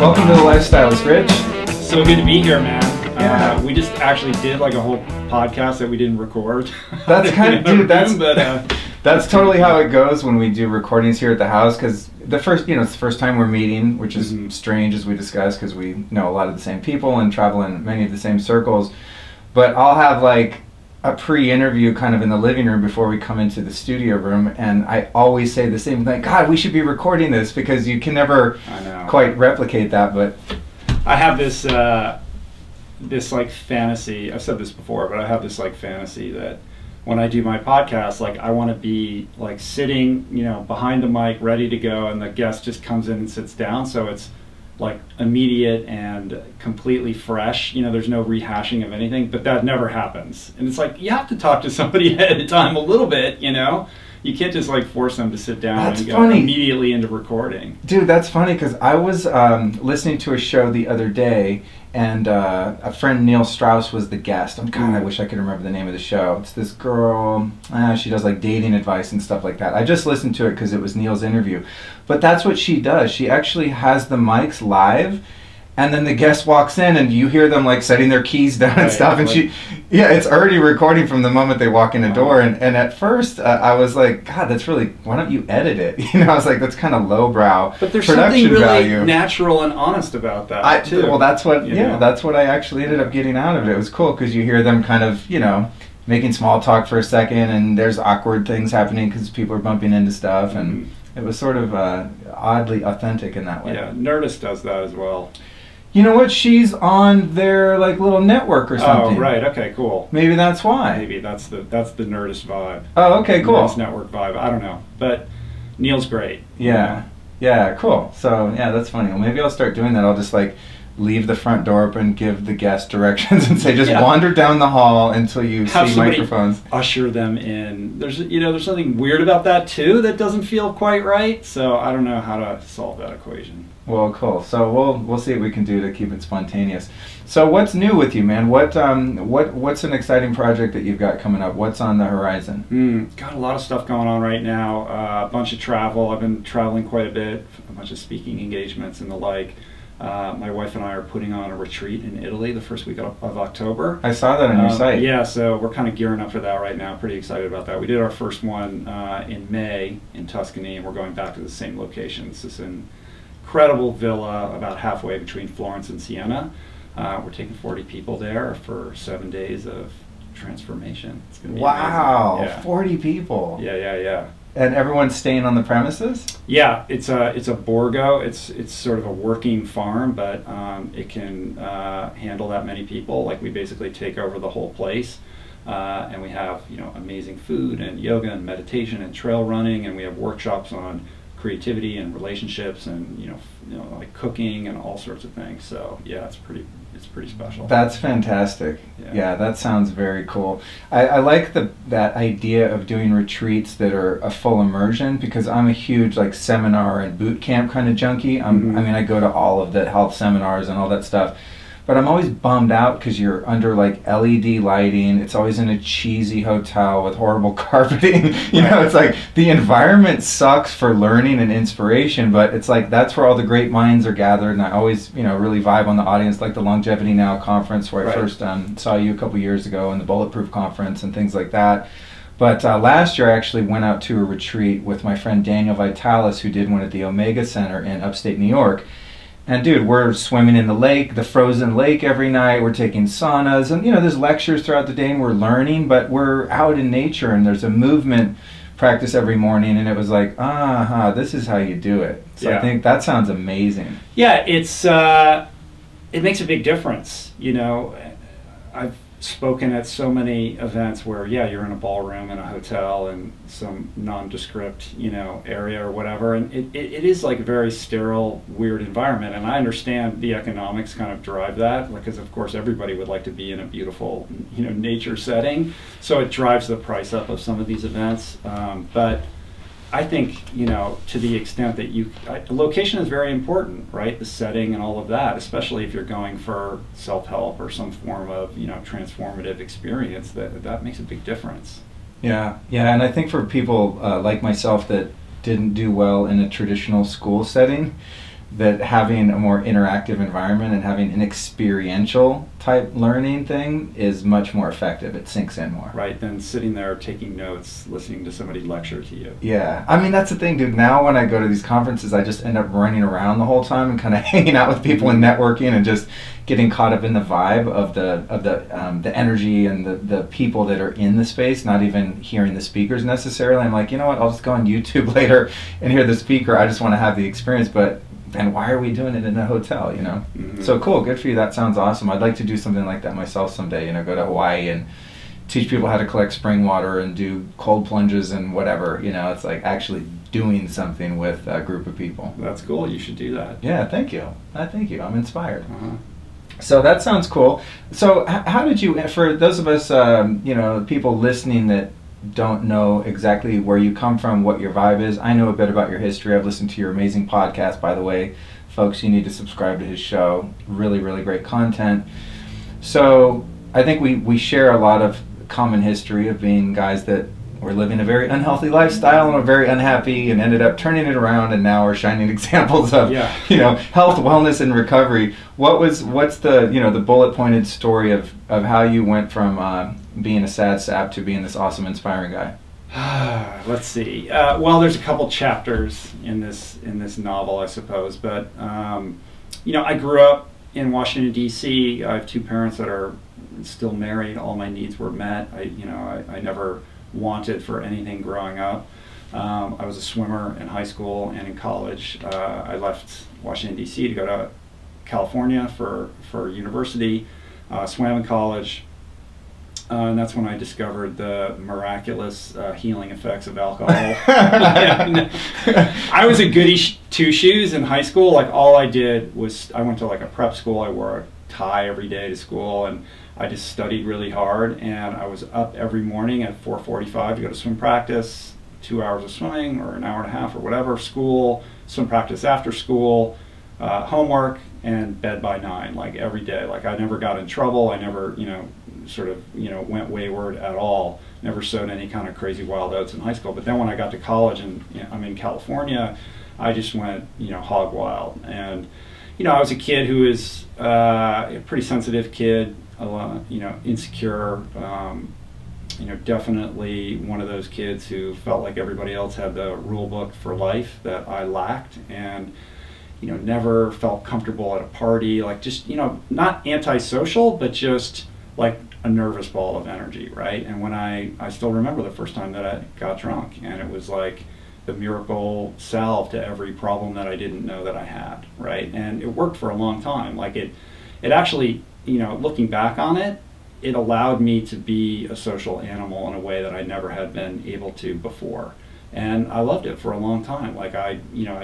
Welcome to the Lifestylist, Rich. So good to be here, man. Yeah. We just actually did like a whole podcast that we didn't record. That's kind of, dude, but that's totally how it goes when we do recordings here at the house, because the first, it's the first time we're meeting, which is strange, as we discussed, because we know a lot of the same people and travel in many of the same circles. But I'll have like a pre-interview kind of in the living room before we come into the studio room, and I always say the same thing, God, we should be recording this, because you can never quite replicate that. But I have this this like fantasy, I've said this before, but I have this like fantasy that when I do my podcast, like I want to be like sitting, behind the mic, ready to go, and the guest just comes in and sits down, so it's like immediate and completely fresh. There's no rehashing of anything, but that never happens. And it's like, you have to talk to somebody ahead of time a little bit, You can't just like force them to sit down and go immediately into recording. Dude, that's funny, because I was listening to a show the other day, and a friend, Neil Strauss, was the guest. I wish I could remember the name of the show. It's this girl, she does like dating advice and stuff like that. I just listened to it because it was Neil's interview. But that's what she does. She actually has the mics live, and then the guest walks in and you hear them like setting their keys down and stuff, and it's already recording from the moment they walk in the door. And at first I was like, God, that's really, why don't you edit it? I was like, that's kind of lowbrow. But there's something really natural and honest about that too. Well, that's what, that's what I actually ended up getting out of it. It was cool because you hear them kind of, making small talk for a second, and there's awkward things happening because people are bumping into stuff, and it was sort of oddly authentic in that way. Yeah, Nerdist does that as well. You know what? She's on their like little network or something. Oh, right. Okay, cool. Maybe that's why. Maybe that's the Nerdist vibe. Oh, okay, cool. Nerdist network vibe. I don't know, but Neil's great. Yeah, yeah, cool. So yeah, that's funny. Well, maybe I'll start doing that. I'll just like leave the front door open, give the guest directions, and say, just wander down the hall until you see microphones. Usher them in. There's there's something weird about that too that doesn't feel quite right. So I don't know how to solve that equation. Well, cool. So we'll see what we can do to keep it spontaneous. So what's new with you, man? What's an exciting project that you've got coming up? What's on the horizon? Got a lot of stuff going on right now. A bunch of travel. I've been traveling quite a bit. A bunch of speaking engagements and the like. My wife and I are putting on a retreat in Italy the first week of October. I saw that on your site. Yeah, so we're kind of gearing up for that right now. Pretty excited about that. We did our first one in May in Tuscany, and we're going back to the same location. This is an incredible villa about halfway between Florence and Siena. We're taking 40 people there for 7 days of transformation. It's gonna be amazing. Yeah. 40 people. Yeah. And everyone's staying on the premises? Yeah, it's a borgo. It's sort of a working farm, but it can handle that many people. Like, we basically take over the whole place, and we have amazing food and yoga and meditation and trail running, and we have workshops on creativity and relationships and like cooking and all sorts of things. So yeah, it's pretty special. That's fantastic. Yeah, that sounds very cool. I like that idea of doing retreats that are a full immersion, because I'm a huge like seminar and boot camp kind of junkie. I mean, I go to all of the health seminars and all that stuff, but I'm always bummed out because you're under like LED lighting. It's always in a cheesy hotel with horrible carpeting. It's like the environment sucks for learning and inspiration, but it's like that's where all the great minds are gathered. And I always, really vibe on the audience, like the Longevity Now conference where I first saw you a couple years ago, and the Bulletproof conference and things like that. But last year I actually went out to a retreat with my friend Daniel Vitalis, who did one at the Omega Center in upstate New York. And dude, we're swimming in the lake, the frozen lake every night. We're taking saunas, and there's lectures throughout the day, and we're learning, but we're out in nature, and there's a movement practice every morning, and it was like, this is how you do it. So I think that sounds amazing. Yeah, it makes a big difference. I've spoken at so many events where you're in a ballroom in a hotel in some nondescript area or whatever, and it is like a very sterile, weird environment. And I understand the economics kind of drive that, because of course everybody would like to be in a beautiful nature setting, so it drives the price up of some of these events. But I think, to the extent that location is very important, right? The setting and all of that, especially if you're going for self-help or some form of, transformative experience, that makes a big difference. Yeah, and I think for people like myself that didn't do well in a traditional school setting, that having a more interactive environment and having an experiential type learning thing is much more effective. It sinks in more. Right, than sitting there taking notes, listening to somebody lecture to you. Yeah, I mean, that's the thing, dude. Now when I go to these conferences, I just end up running around the whole time and kind of hanging out with people and networking and just getting caught up in the vibe of the energy and the people that are in the space, not even hearing the speakers necessarily. I'm like, you know what, I'll just go on YouTube later and hear the speaker. I just want to have the experience, but then why are we doing it in a hotel, you know? So cool, good for you. That sounds awesome. I'd like to do something like that myself someday, you know, go to Hawaii and teach people how to collect spring water and do cold plunges and whatever, you know. It's like actually doing something with a group of people. That's cool. You should do that. Yeah, thank you. Thank you. I'm inspired. So that sounds cool. So how did you, for those of us, you know, people listening that don't know exactly where you come from, what your vibe is, I know a bit about your history. I've listened to your amazing podcast, by the way. Folks, you need to subscribe to his show. Really, really great content. So I think we share a lot of common history of being guys that were living a very unhealthy lifestyle and were very unhappy and ended up turning it around and now are shining examples of you know, health, wellness, and recovery. What's the, you know, the bullet pointed story of how you went from being a sad sap to being this awesome, inspiring guy? Let's see. Well, there's a couple chapters in this novel, I suppose. But you know, I grew up in Washington D.C. I have two parents that are still married. All my needs were met. I never wanted for anything growing up. I was a swimmer in high school and in college. I left Washington D.C. to go to California for university. Swam in college. And that's when I discovered the miraculous healing effects of alcohol. I was a goody two-shoes in high school. Like, all I did was, I went to like a prep school. I wore a tie every day to school, and I just studied really hard. And I was up every morning at 4:45 to go to swim practice, 2 hours of swimming or an hour and a half or whatever, school, swim practice after school, homework, and bed by 9, like every day. Like, I never got in trouble. I never, you know, sort of, you know, went wayward at all. Never sowed any kind of crazy wild oats in high school. But then when I got to college and, you know, I'm in California, I just went, you know, hog wild. And, you know, I was a kid who was a pretty sensitive kid, you know, insecure, you know, definitely one of those kids who felt like everybody else had the rule book for life that I lacked. And, you know, never felt comfortable at a party, like, just, you know, not antisocial, but just like a nervous ball of energy, right? And when I still remember the first time that I got drunk, and it was like the miracle salve to every problem that I didn't know that I had, right? And it worked for a long time. Like, it actually, you know, looking back on it, it allowed me to be a social animal in a way that I never had been able to before. And I loved it for a long time. Like, I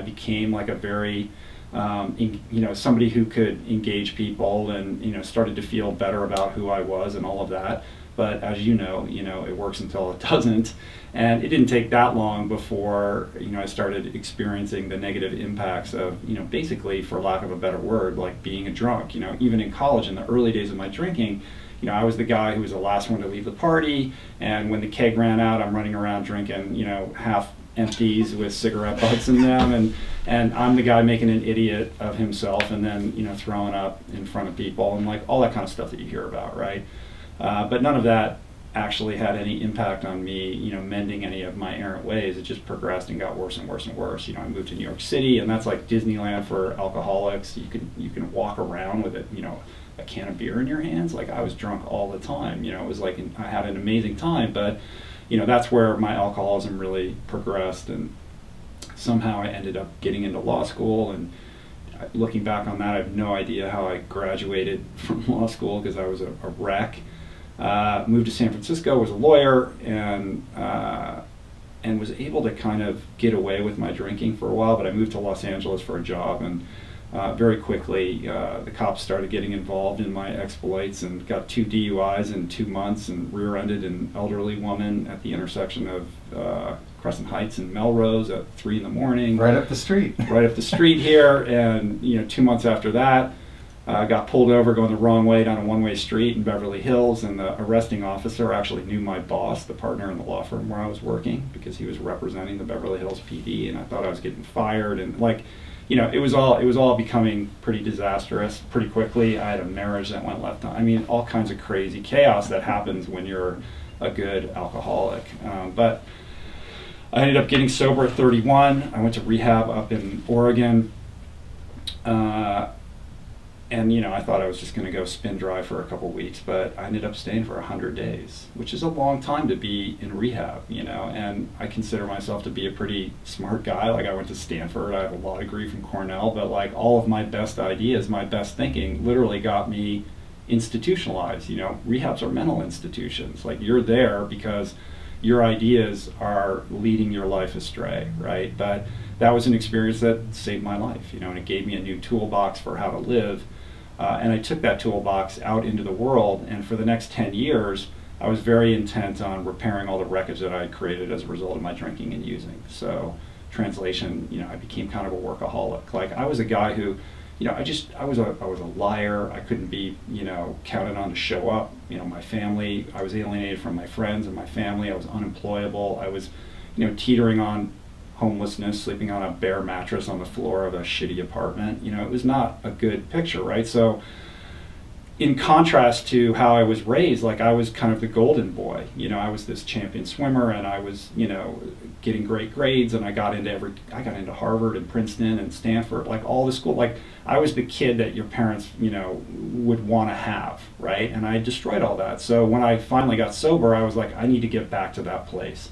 became like a very, you know, somebody who could engage people, and, you know, started to feel better about who I was and all of that. But as you know, it works until it doesn't. And it didn't take that long before, you know, I started experiencing the negative impacts of, you know, basically, for lack of a better word, like being a drunk. You know, even in college, in the early days of my drinking, you know, I was the guy who was the last one to leave the party, and when the keg ran out, I'm running around drinking, you know, half empties with cigarette butts in them, and I'm the guy making an idiot of himself, and then, you know, throwing up in front of people, and like all that kind of stuff that you hear about, right? But none of that actually had any impact on me, you know, mending any of my errant ways. It just progressed and got worse and worse and worse. You know, I moved to New York City, and that's like Disneyland for alcoholics. You can walk around with it, you know, a can of beer in your hands. Like, I was drunk all the time. You know, it was like I had an amazing time, but, you know, that's where my alcoholism really progressed, and somehow I ended up getting into law school. And looking back on that, I have no idea how I graduated from law school, because I was a wreck. Moved to San Francisco, was a lawyer, and was able to kind of get away with my drinking for a while. But I moved to Los Angeles for a job, and very quickly the cops started getting involved in my exploits, and got 2 DUIs in 2 months, and rear-ended an elderly woman at the intersection of Crescent Heights and Melrose at 3 in the morning. Right up the street. Right up the street here. And, you know, 2 months after that, got pulled over going the wrong way down a one-way street in Beverly Hills, and the arresting officer actually knew my boss, the partner in the law firm where I was working, because he was representing the Beverly Hills PD, and I thought I was getting fired. And, like, you know, it was all becoming pretty disastrous pretty quickly. I had a marriage that went left on. I mean, all kinds of crazy chaos that happens when you're a good alcoholic. But I ended up getting sober at 31. I went to rehab up in Oregon. And you know, I thought I was just going to go spin dry for a couple weeks, but I ended up staying for 100 days, which is a long time to be in rehab, you know. And I consider myself to be a pretty smart guy. Like, I went to Stanford, I have a law degree from Cornell, but like all of my best ideas, my best thinking literally got me institutionalized. You know, rehabs are mental institutions. Like, you're there because your ideas are leading your life astray, right? But that was an experience that saved my life, you know, and it gave me a new toolbox for how to live. And I took that toolbox out into the world, and for the next 10 years, I was very intent on repairing all the wreckage that I had created as a result of my drinking and using. So, translation, you know, I became kind of a workaholic. Like, I was a guy who, you know, I was a liar. I couldn't be, you know, counted on to show up. You know, my family, I was alienated from my friends and my family. I was unemployable. I was, you know, teetering on homelessness, sleeping on a bare mattress on the floor of a shitty apartment. You know, it was not a good picture, right? So in contrast to how I was raised, like, I was kind of the golden boy. You know, I was this champion swimmer, and I was, you know, getting great grades, and I got into Harvard and Princeton and Stanford, like all the school. Like, I was the kid that your parents, you know, would want to have, right? And I destroyed all that. So when I finally got sober, I was like, I need to get back to that place.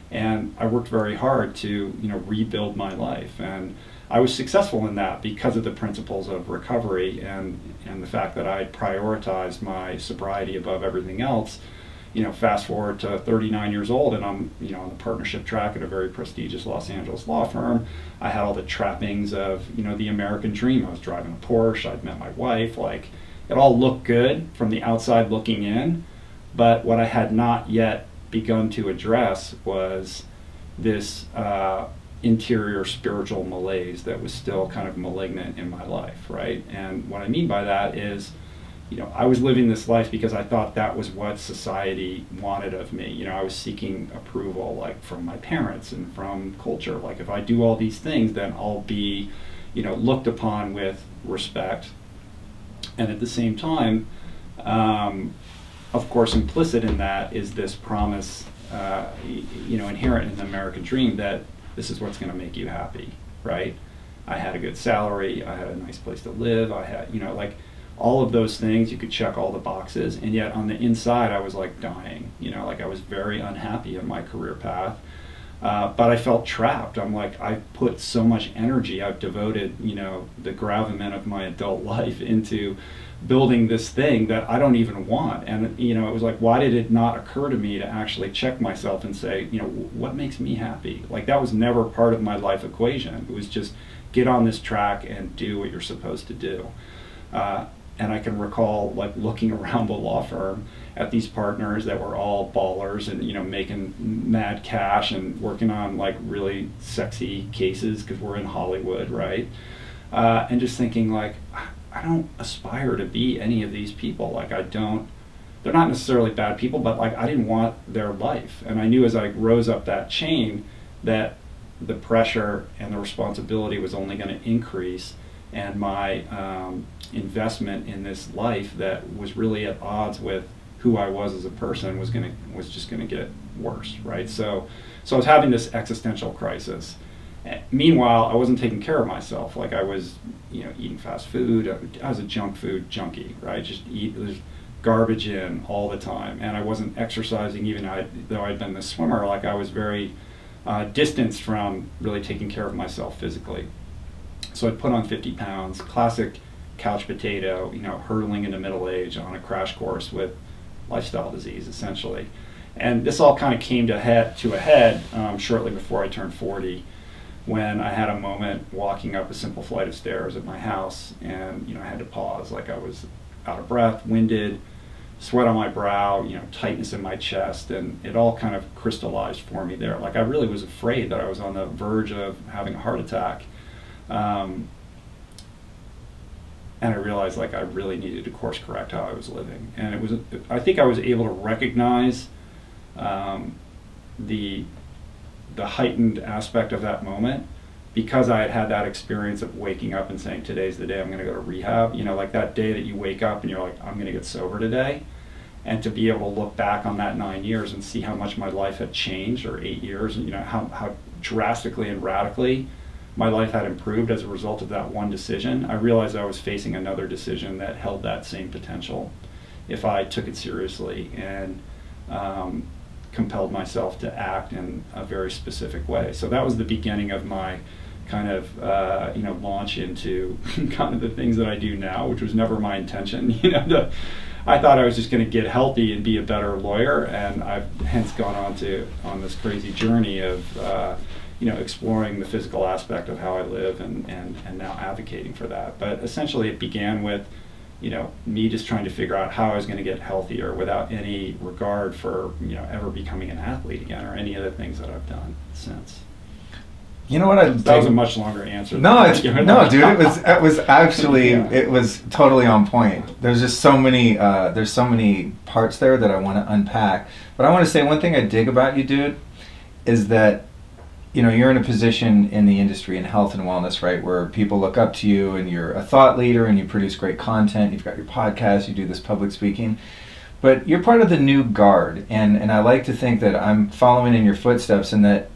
And I worked very hard to, you know, rebuild my life, and I was successful in that because of the principles of recovery and the fact that I prioritized my sobriety above everything else. You know, fast forward to 39 years old, and I'm, you know, on the partnership track at a very prestigious Los Angeles law firm. I had all the trappings of, you know, the American dream. I was driving a Porsche. I'd met my wife. Like, it all looked good from the outside looking in, but what I had not yet begun to address was this interior spiritual malaise that was still kind of malignant in my life, right? And what I mean by that is, you know, I was living this life because I thought that was what society wanted of me. You know, I was seeking approval, like, from my parents and from culture. Like, if I do all these things, then I'll be, you know, looked upon with respect. And at the same time, of course, implicit in that is this promise, you know, inherent in the American dream that this is what's going to make you happy, right? I had a good salary, I had a nice place to live, I had, you know, like, all of those things, you could check all the boxes, and yet on the inside I was like dying, you know, like, I was very unhappy in my career path, but I felt trapped. I'm like, I put so much energy, I've devoted, you know, the gravamen of my adult life into building this thing that I don't even want. And, you know, it was like, why did it not occur to me to actually check myself and say, you know, what makes me happy? Like, that was never part of my life equation. It was just get on this track and do what you're supposed to do. And I can recall, like, looking around the law firm at these partners that were all ballers and, you know, making mad cash and working on, like, really sexy cases because we're in Hollywood, right? And just thinking, like, I don't aspire to be any of these people. Like, they're not necessarily bad people, but, like, I didn't want their life. And I knew as I rose up that chain that the pressure and the responsibility was only going to increase, and my investment in this life that was really at odds with who I was as a person was just gonna get worse, right? So I was having this existential crisis. Meanwhile, I wasn't taking care of myself. Like, I was, you know, eating fast food. I was a junk food junkie, right? There's garbage in all the time, and I wasn't exercising, even though I'd been this swimmer. Like, I was very distanced from really taking care of myself physically. So I put on 50 pounds, classic couch potato, you know, hurtling into middle age on a crash course with lifestyle disease, essentially. And this all kind of came to a head shortly before I turned 40, when I had a moment walking up a simple flight of stairs at my house, and, you know, I had to pause. Like, I was out of breath, winded, sweat on my brow, you know, tightness in my chest, and it all kind of crystallized for me there. Like, I really was afraid that I was on the verge of having a heart attack. And I realized, like, I really needed to course correct how I was living. And I think I was able to recognize the heightened aspect of that moment, because I had had that experience of waking up and saying, today's the day I'm going to go to rehab, you know, like that day that you wake up and you're like, I'm going to get sober today. And to be able to look back on that 9 years and see how much my life had changed, or 8 years, you know, how drastically and radically my life had improved as a result of that one decision, I realized I was facing another decision that held that same potential if I took it seriously and compelled myself to act in a very specific way. So that was the beginning of my kind of you know, launch into kind of the things that I do now, which was never my intention. You know, I thought I was just going to get healthy and be a better lawyer, and I've hence gone on this crazy journey of you know, exploring the physical aspect of how I live, and now advocating for that. But essentially it began with, you know, me just trying to figure out how I was going to get healthier without any regard for, you know, ever becoming an athlete again or any of the things that I've done since. You know what that was a much longer answer. No, no, dude, it was actually yeah. It was totally on point. There's just so many there's so many parts there that I want to unpack. But I want to say one thing I dig about you, dude, is that, you know, you're in a position in the industry in health and wellness, right, where people look up to you and you're a thought leader and you produce great content. You've got your podcast, you do this public speaking, but you're part of the new guard. And I like to think that I'm following in your footsteps and that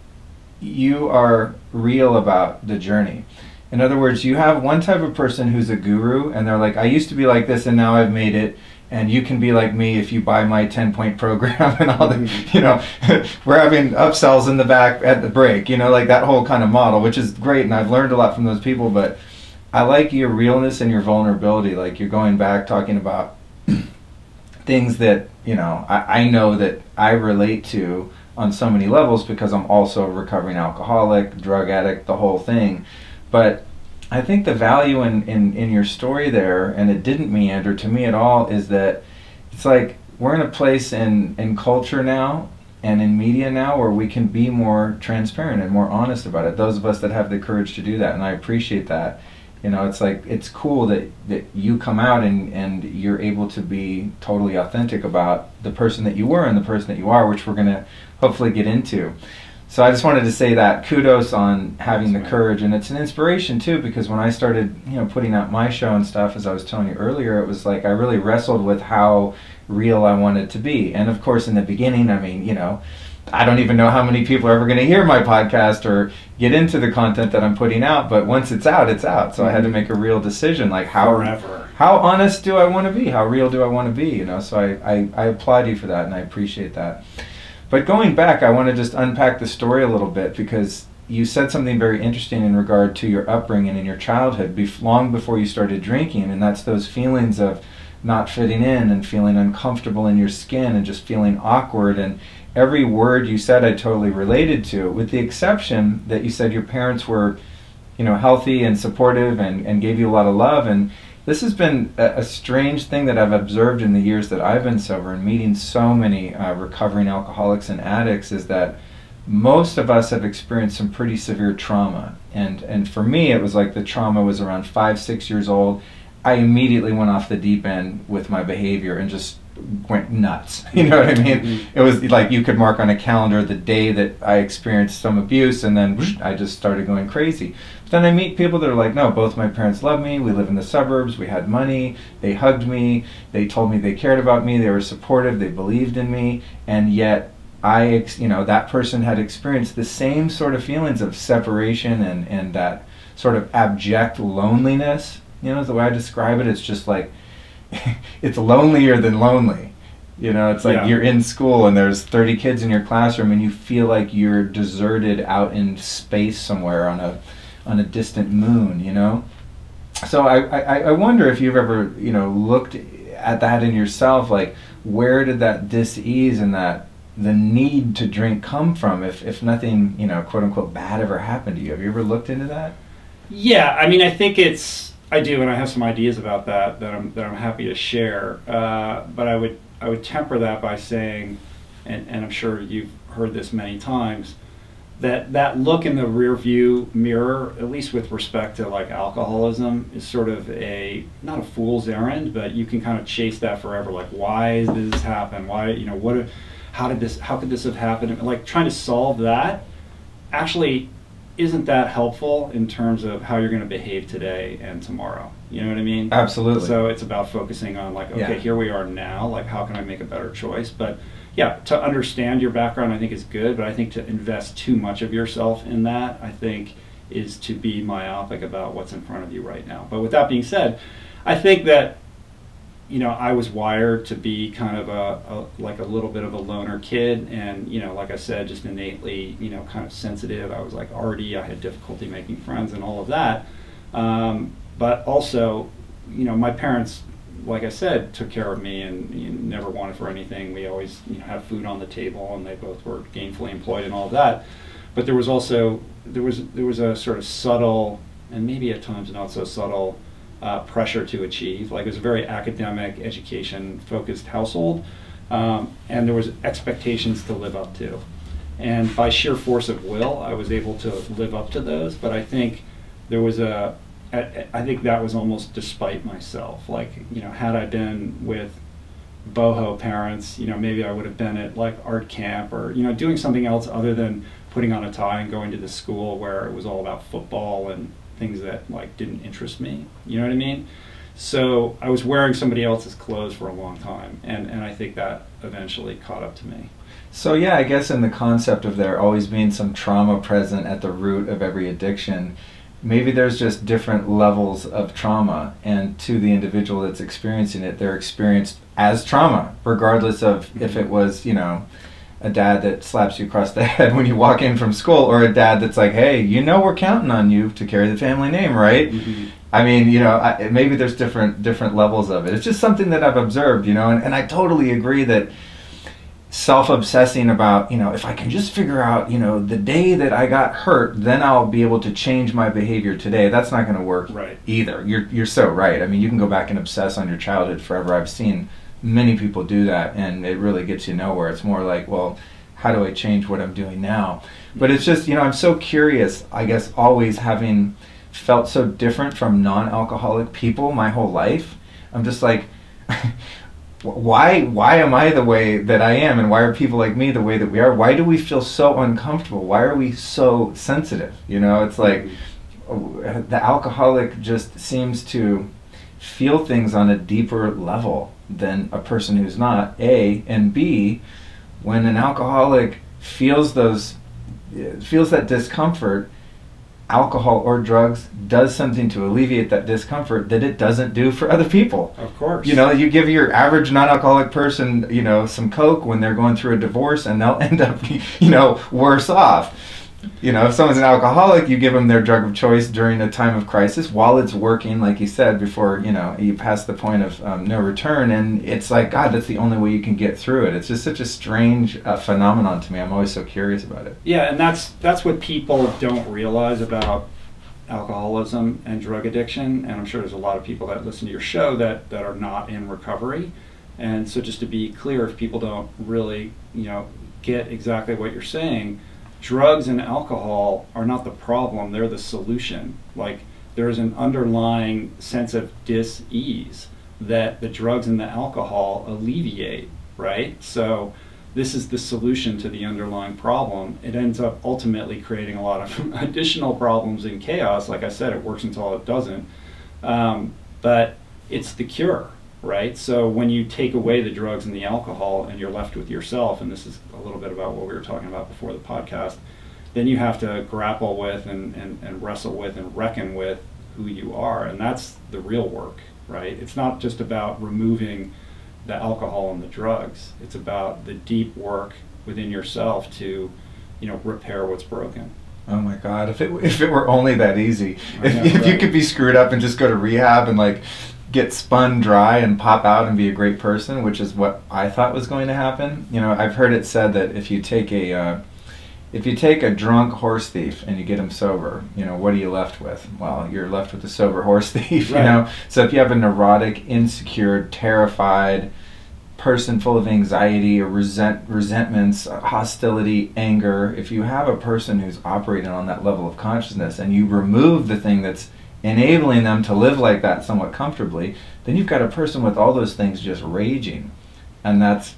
you are real about the journey. In other words, you have one type of person who's a guru and they're like, I used to be like this and now I've made it. And you can be like me if you buy my 10-point program and all the, you know, we're having upsells in the back at the break, you know, like that whole kind of model, which is great. And I've learned a lot from those people, but I like your realness and your vulnerability. Like you're going back talking about things that, you know, I know that I relate to on so many levels because I'm also a recovering alcoholic, drug addict, the whole thing. But I think the value in your story there, and it didn't meander to me at all, is that it's like we're in a place in culture now and in media now where we can be more transparent and more honest about it. Those of us that have the courage to do that, and I appreciate that. You know, it's like, it's cool that you come out and you're able to be totally authentic about the person that you were and the person that you are, which we're going to hopefully get into. So I just wanted to say that kudos on having the courage, and it's an inspiration too, because when I started, you know, putting out my show and stuff, as I was telling you earlier, it was like I really wrestled with how real I wanted to be. And of course in the beginning, I mean, you know, I don't even know how many people are ever going to hear my podcast or get into the content that I'm putting out, but once it's out, it's out. So I had to make a real decision, like how honest do I want to be? How real do I want to be? You know, so I applaud you for that, and I appreciate that. But going back, I want to just unpack the story a little bit, because you said something very interesting in regard to your upbringing and your childhood long before you started drinking, and that's those feelings of not fitting in and feeling uncomfortable in your skin and just feeling awkward. And every word you said I totally related to, with the exception that you said your parents were, you know, healthy and supportive and gave you a lot of love. And this has been a strange thing that I've observed in the years that I've been sober and meeting so many recovering alcoholics and addicts, is that most of us have experienced some pretty severe trauma. And for me, it was like the trauma was around 5-6 years old. I immediately went off the deep end with my behavior and just went nuts. You know what I mean? Mm-hmm. It was like you could mark on a calendar the day that I experienced some abuse, and then whoosh, I just started going crazy. But then I meet people that are like, no, both my parents love me, we live in the suburbs, we had money, they hugged me, they told me they cared about me, they were supportive, they believed in me, and yet you know, that person had experienced the same sort of feelings of separation and that sort of abject loneliness. You know, the way I describe it, it's just like, it's lonelier than lonely. You know, it's like you're in school and there's 30 kids in your classroom and you feel like you're deserted out in space somewhere on a distant moon, you know? So I wonder if you've ever, you know, looked at that in yourself, like where did that dis-ease and that the need to drink come from if nothing, you know, quote unquote bad ever happened to you? Have you ever looked into that? Yeah, I mean, I think I do, and I have some ideas about that I'm happy to share. But I would temper that by saying, and I'm sure you've heard this many times, that look in the rear view mirror, at least with respect to like alcoholism, is sort of not a fool's errand, but you can kind of chase that forever. Like, why did this happen? Why, you know, how could this have happened? Like trying to solve that actually isn't that helpful in terms of how you're going to behave today and tomorrow. You know what I mean? Absolutely. So it's about focusing on like, okay, here we are now, like how can I make a better choice? But yeah, to understand your background I think is good, but I think to invest too much of yourself in that, I think, is to be myopic about what's in front of you right now. But with that being said, I think that, you know, I was wired to be kind of like a little bit of a loner kid, and, you know, like I said, just innately, you know, kind of sensitive. I was like arty, I had difficulty making friends and all of that. But also, you know, my parents, like I said, took care of me and, you know, never wanted for anything. We always, you know, had food on the table, and they both were gainfully employed and all of that. But there was also, there was a sort of subtle, and maybe at times not so subtle, pressure to achieve. Like, it was a very academic, education-focused household, and there was expectations to live up to. And by sheer force of will, I was able to live up to those. But I think there was I think that was almost despite myself. Like, you know, had I been with boho parents, you know, maybe I would have been at like art camp or, you know, doing something else other than putting on a tie and going to the school where it was all about football and things that like didn't interest me. You know what I mean? So I was wearing somebody else's clothes for a long time, and I think that eventually caught up to me. So yeah, I guess in the concept of there always being some trauma present at the root of every addiction, maybe there's just different levels of trauma, and to the individual that's experiencing it, they're experienced as trauma, regardless of if it was, you know, a dad that slaps you across the head when you walk in from school, or a dad that's like, hey, you know, we're counting on you to carry the family name, right? Mm-hmm. I mean, you know, maybe there's different levels of it. It's just something that I've observed, you know, and I totally agree that self-obsessing about, you know, if I can just figure out, you know, the day that I got hurt, then I'll be able to change my behavior today. That's not going to work either. You're so right. I mean, you can go back and obsess on your childhood forever. I've seen many people do that, and it really gets you nowhere. It's more like, well, how do I change what I'm doing now? But it's just, you know, I'm so curious, I guess, always having felt so different from non-alcoholic people my whole life. I'm just like, why am I the way that I am, and why are people like me the way that we are? Why do we feel so uncomfortable? Why are we so sensitive? You know, it's like the alcoholic just seems to feel things on a deeper level than a person who's not, A, and B, when an alcoholic feels that discomfort, alcohol or drugs does something to alleviate that discomfort that it doesn't do for other people. Of course. You know, you give your average non-alcoholic person, you know, some Coke when they're going through a divorce, and they'll end up, you know, worse off. You know, if someone's an alcoholic, you give them their drug of choice during a time of crisis while it's working, like you said, before, you know, you pass the point of no return, and it's like, God, that's the only way you can get through it. It's just such a strange phenomenon to me. I'm always so curious about it. Yeah, and that's what people don't realize about alcoholism and drug addiction, and I'm sure there's a lot of people that listen to your show that are not in recovery. And so just to be clear, if people don't really, you know, get exactly what you're saying, drugs and alcohol are not the problem, they're the solution. Like, there's an underlying sense of dis-ease that the drugs and the alcohol alleviate, right? So this is the solution to the underlying problem. It ends up ultimately creating a lot of additional problems and chaos. Like I said, it works until it doesn't. But it's the cure, right? So when you take away the drugs and the alcohol and you're left with yourself, and this is a little bit about what we were talking about before the podcast, then you have to grapple with and wrestle with and reckon with who you are. And that's the real work, right? It's not just about removing the alcohol and the drugs. It's about the deep work within yourself to, you know, repair what's broken. Oh my God, if it were only that easy. If you could be screwed up and just go to rehab and like get spun dry and pop out and be a great person, which is what I thought was going to happen. You know, I've heard it said that if you take a drunk horse thief and you get him sober, you know, what are you left with? Well, you're left with a sober horse thief, right. You know? So if you have a neurotic, insecure, terrified person full of anxiety or resentments, hostility, anger, if you have a person who's operating on that level of consciousness and you remove the thing that's enabling them to live like that somewhat comfortably, then you've got a person with all those things just raging. And that's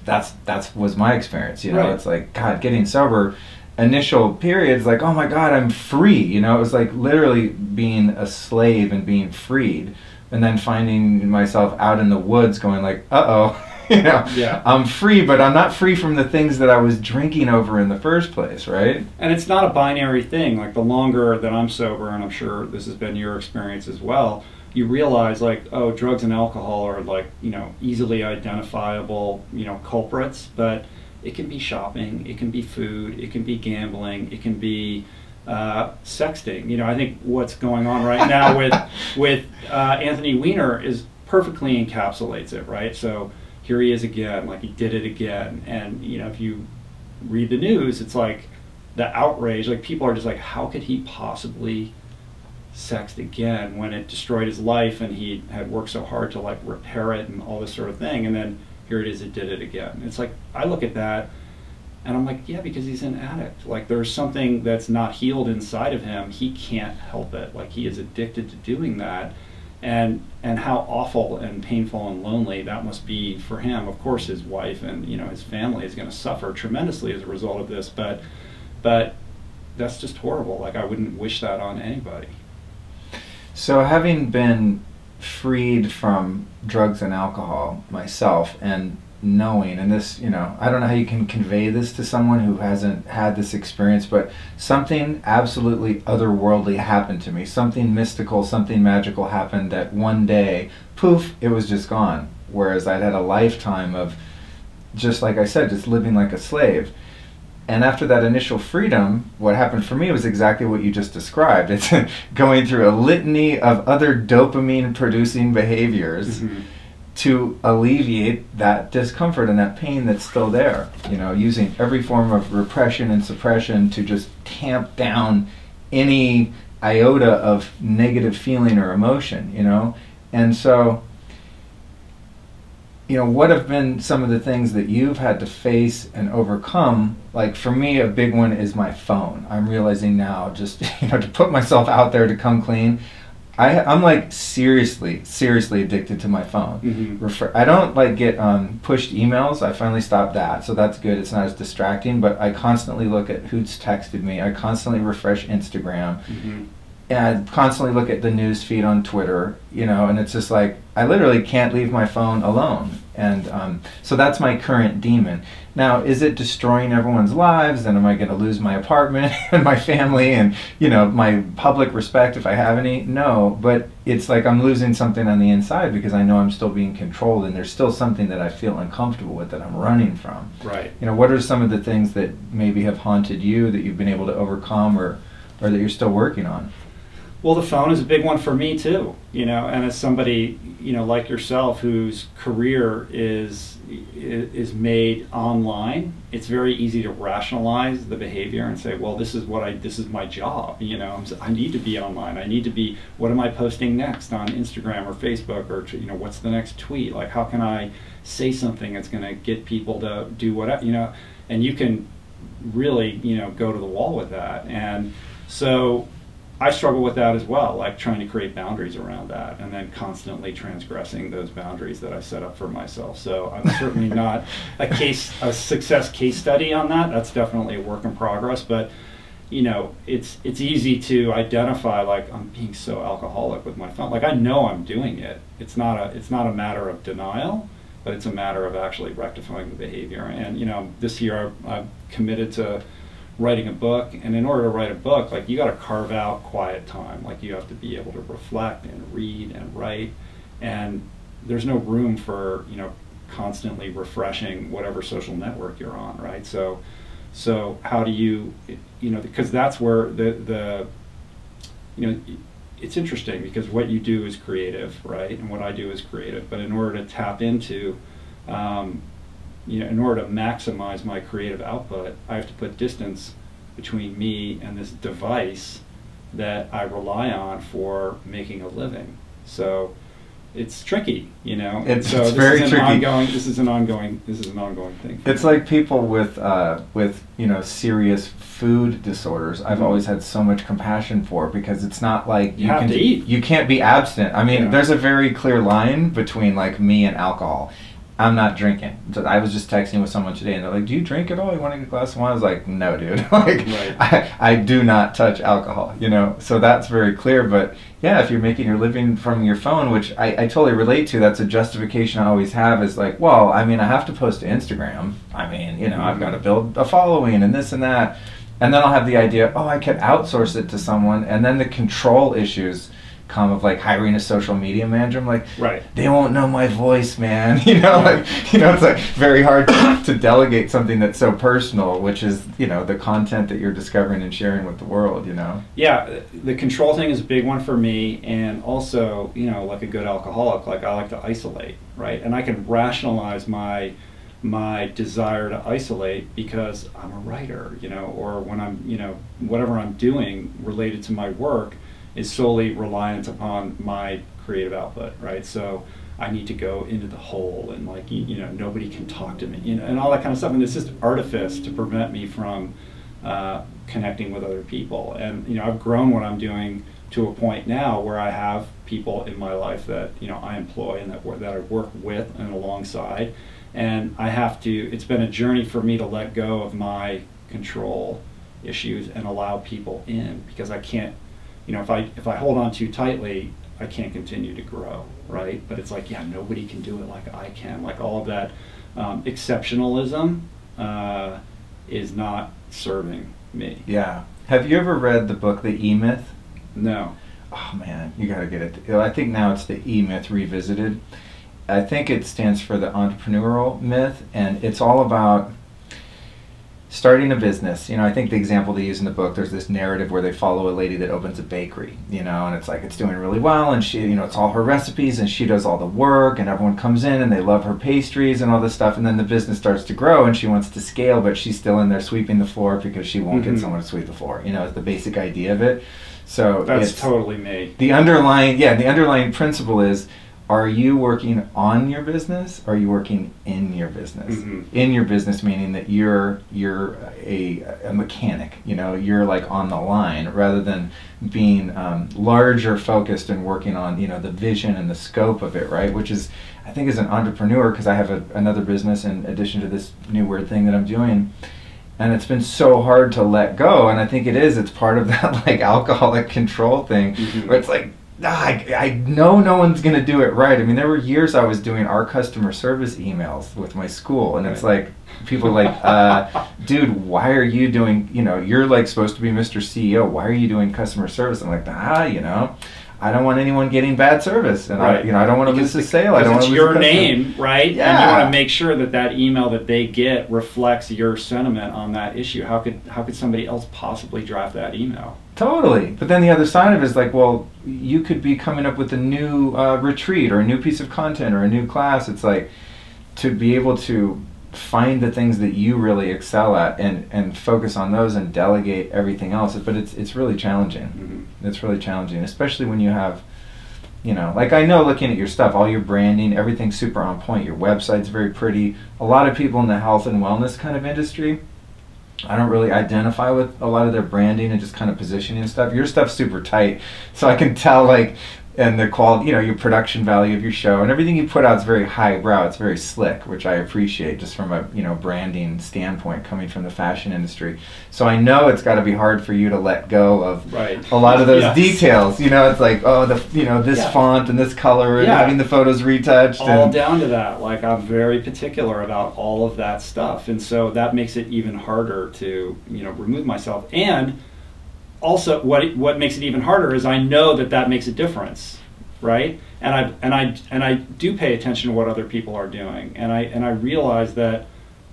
was my experience, you know. Right. It's like, God, getting sober, initial periods, like, oh my God, I'm free. You know, it was like literally being a slave and being freed. And then finding myself out in the woods going like, uh-oh, you know, Yeah. I'm free, but I'm not free from the things that I was drinking over in the first place, right? And it's not a binary thing. Like, the longer that I'm sober, and I'm sure this has been your experience as well, you realize, like, oh, drugs and alcohol are, like, you know, easily identifiable, you know, culprits, but it can be shopping, it can be food, it can be gambling, it can be sexting. You know, I think what's going on right now with Anthony Weiner is perfectly encapsulates it, right? So here he is again, like, he did it again. And, you know, if you read the news, it's like the outrage, like, people are just like, how could he possibly sext again when it destroyed his life and he had worked so hard to, like, repair it and all this sort of thing, and then here it is, it did it again. It's like, I look at that and I'm like, yeah, because he's an addict. Like, there's something that's not healed inside of him. He can't help it. Like, he is addicted to doing that. And how awful and painful and lonely that must be for him. Of course, his wife and, you know, his family is going to suffer tremendously as a result of this, but that's just horrible. Like, I wouldn't wish that on anybody. So having been freed from drugs and alcohol myself, and knowing, and this, you know, I don't know how you can convey this to someone who hasn't had this experience, but something absolutely otherworldly happened to me. Something mystical, something magical happened that one day, poof, it was just gone. Whereas I'd had a lifetime of, just like I said, just living like a slave. And after that initial freedom, what happened for me was exactly what you just described. It's going through a litany of other dopamine-producing behaviors to alleviate that discomfort and that pain that's still there. You know, using every form of repression and suppression to just tamp down any iota of negative feeling or emotion, you know? And so, you know, what have been some of the things that you've had to face and overcome? Like, for me, a big one is my phone. I'm realizing now, just, you know, to put myself out there to come clean, I'm like seriously addicted to my phone. I don't like get pushed emails. I finally stopped that, so that's good. It's not as distracting, but I constantly look at who's texted me. I constantly refresh Instagram. And I constantly look at the news feed on Twitter, you know, and it's just like, I literally can't leave my phone alone. And so that's my current demon. Now, is it destroying everyone's lives? And am I going to lose my apartment and my family and, you know, my public respect if I have any? No, but it's like I'm losing something on the inside because I know I'm still being controlled, and there's still something that I feel uncomfortable with that I'm running from. Right. You know, what are some of the things that maybe have haunted you that you've been able to overcome, or that you're still working on? Well, the phone is a big one for me too, you know, and as somebody, you know, like yourself, whose career is made online, it's very easy to rationalize the behavior and say, well, this is my job, you know, I need to be online. I need to be, what am I posting next on Instagram or Facebook, or, you know, what's the next tweet? Like, how can I say something that's going to get people to do whatever, you know, and you can really, you know, go to the wall with that. And so I struggle with that as well, like trying to create boundaries around that, and then constantly transgressing those boundaries that I set up for myself. So I'm certainly not a success case study on that. That's definitely a work in progress. But, you know, it's easy to identify, like, I'm being so alcoholic with my phone. Like, I know I'm doing it. It's not a matter of denial, but it's a matter of actually rectifying the behavior. And, you know, this year I've committed to writing a book, and in order to write a book, like, you got to carve out quiet time. Like, you have to be able to reflect and read and write, and there's no room for, you know, constantly refreshing whatever social network you're on, right? So how do you, you know, because that's where the you know, it's interesting because what you do is creative, right, and what I do is creative, but in order to tap into you know, in order to maximize my creative output, I have to put distance between me and this device that I rely on for making a living. So it's tricky, you know. It's very tricky. This is an ongoing thing. It's like people with you know, serious food disorders. I've always had so much compassion for, because it's not like you have to eat. You can't be abstinent. I mean, there's a very clear line between, like, me and alcohol. I'm not drinking. I was just texting with someone today, and they're like, "Do you drink at all? You want to get a glass of wine?" I was like, "No, dude. Like, Right. I do not touch alcohol." You know, so that's very clear. But yeah, if you're making your living from your phone, which I totally relate to, that's a justification I always have. Is like, well, I mean, I have to post to Instagram. I mean, you know, I've got to build a following and this and that, and then I'll have the idea, oh, I could outsource it to someone, and then the control issues come of like hiring a social media manager. I'm like, Right. they won't know my voice, man. You know, like, you know, it's like very hard to delegate something that's so personal, which is, you know, the content that you're discovering and sharing with the world, you know. Yeah, the control thing is a big one for me, and also, you know, like a good alcoholic, like I like to isolate, right? And I can rationalize my desire to isolate because I'm a writer, you know, or when I'm, you know, whatever I'm doing related to my work is solely reliant upon my creative output, right? So I need to go into the hole, and like, you know, nobody can talk to me, you know, and all that kind of stuff. And it's just artifice to prevent me from connecting with other people. And, you know, I've grown what I'm doing to a point now where I have people in my life that, you know, I employ and that I work with and alongside. And I have to, it's been a journey for me to let go of my control issues and allow people in, because I can't, you know, if I hold on too tightly, I can't continue to grow, right? But it's like, yeah, nobody can do it like I can. Like all of that exceptionalism is not serving me. Yeah. Have you ever read the book, The E-Myth? No. Oh man, you gotta get it. I think now it's the E-Myth Revisited. I think it stands for the entrepreneurial myth, and it's all about starting a business. You know, I think the example they use in the book, there's this narrative where they follow a lady that opens a bakery, you know, and it's like it's doing really well, and she, you know, it's all her recipes, and she does all the work, and everyone comes in and they love her pastries and all this stuff, and then the business starts to grow and she wants to scale, but she's still in there sweeping the floor because she won't get someone to sweep the floor. You know, it's the basic idea of it. So that's totally me. The underlying principle is, are you working on your business, or are you working in your business? In your business meaning that you're a mechanic, you know, you're like on the line, rather than being larger focused and working on, you know, the vision and the scope of it, right? Which is, I think, as an entrepreneur, because I have another business in addition to this new weird thing that I'm doing, and it's been so hard to let go. And I think it's part of that like alcoholic control thing, where it's like, I know no one's going to do it right. I mean, there were years I was doing our customer service emails with my school, and it's like, people are like, dude, why are you doing, you know, you're like supposed to be Mr. CEO, why are you doing customer service? I'm like, you know, I don't want anyone getting bad service, and I don't want to lose the sale. I don't want to lose your name, right? Yeah. And you want to make sure that that email that they get reflects your sentiment on that issue. How could somebody else possibly draft that email? Totally. But then the other side of it is like, well, you could be coming up with a new retreat or a new piece of content or a new class. It's like, to be able to find the things that you really excel at and focus on those and delegate everything else. But it's really challenging. It's really challenging, especially when you have, you know, like, I know looking at your stuff, all your branding, everything's super on point. Your website's very pretty. A lot of people in the health and wellness kind of industry, I don't really identify with a lot of their branding and just kind of positioning and stuff. Your stuff's super tight, so I can tell, like, and the quality, you know, your production value of your show and everything you put out is very highbrow. It's very slick, which I appreciate just from a, you know, branding standpoint coming from the fashion industry. So I know it's got to be hard for you to let go of a lot of those details. You know, it's like, oh, this font and this color and having the photos retouched. All down to that. Like, I'm very particular about all of that stuff, and so that makes it even harder to, you know, remove myself. And also, what makes it even harder is I know that makes a difference, right? And I do pay attention to what other people are doing, and I realize that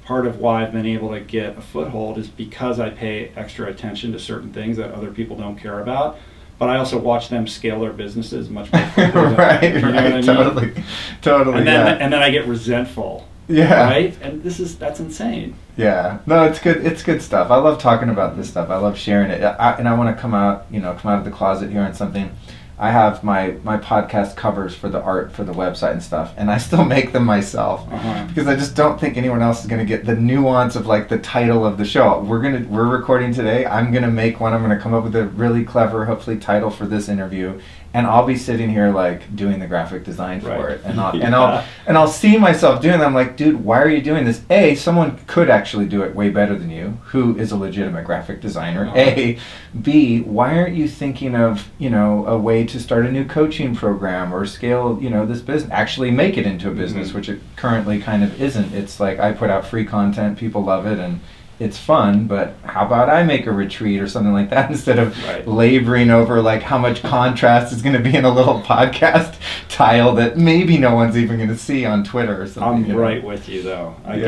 part of why I've been able to get a foothold is because I pay extra attention to certain things that other people don't care about. But I also watch them scale their businesses much more quickly. Right, you know what I mean? Totally. And then I get resentful. Yeah. Right? And that's insane. Yeah, no, it's good. It's good stuff. I love talking about this stuff. I love sharing it. And I want to come out, come out of the closet here on something. I have my podcast covers for the art for the website and stuff, and I still make them myself because I just don't think anyone else is going to get the nuance of like the title of the show. We're recording today. I'm gonna make one. I'm gonna come up with a really clever, hopefully, title for this interview, and I'll be sitting here like doing the graphic design for it, and I'll see myself doing that. I'm like, dude, why are you doing this? A, someone could actually do it way better than you, who is a legitimate graphic designer. A, B, why aren't you thinking of a way to start a new coaching program or scale this business, actually make it into a business, which it currently kind of isn't. It's like I put out free content, people love it, and it's fun, but how about I make a retreat or something like that instead of laboring over like how much contrast is going to be in a little podcast tile that maybe no one's even going to see on Twitter or something. I'm right with you though. I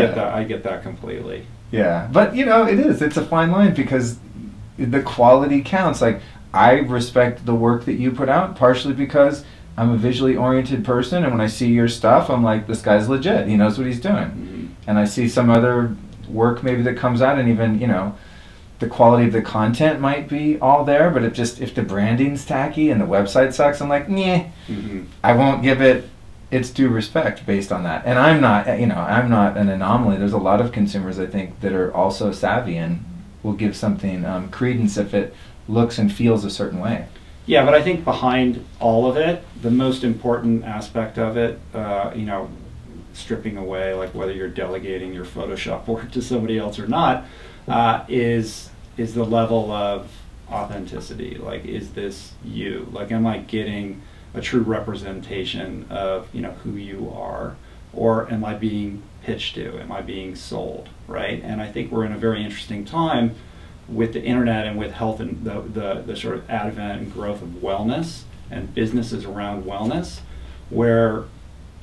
get that completely. Yeah, but it's a fine line because the quality counts. Like, I respect the work that you put out partially because I'm a visually oriented person, and when I see your stuff, I'm like, this guy's legit. He knows what he's doing. And I see some other work maybe that comes out, and even the quality of the content might be all there, but if the branding's tacky and the website sucks, I'm like, nah. I won't give it its due respect based on that. And I'm not an anomaly. There's a lot of consumers, I think, that are also savvy and will give something credence if it looks and feels a certain way. Yeah, but I think behind all of it, the most important aspect of it, stripping away like whether you're delegating your Photoshop work to somebody else or not, is the level of authenticity. Like, is this you? Like, am I getting a true representation of who you are, or am I being pitched to? Am I being sold? Right? And I think we're in a very interesting time with the internet and with health and the sort of advent and growth of wellness and businesses around wellness, where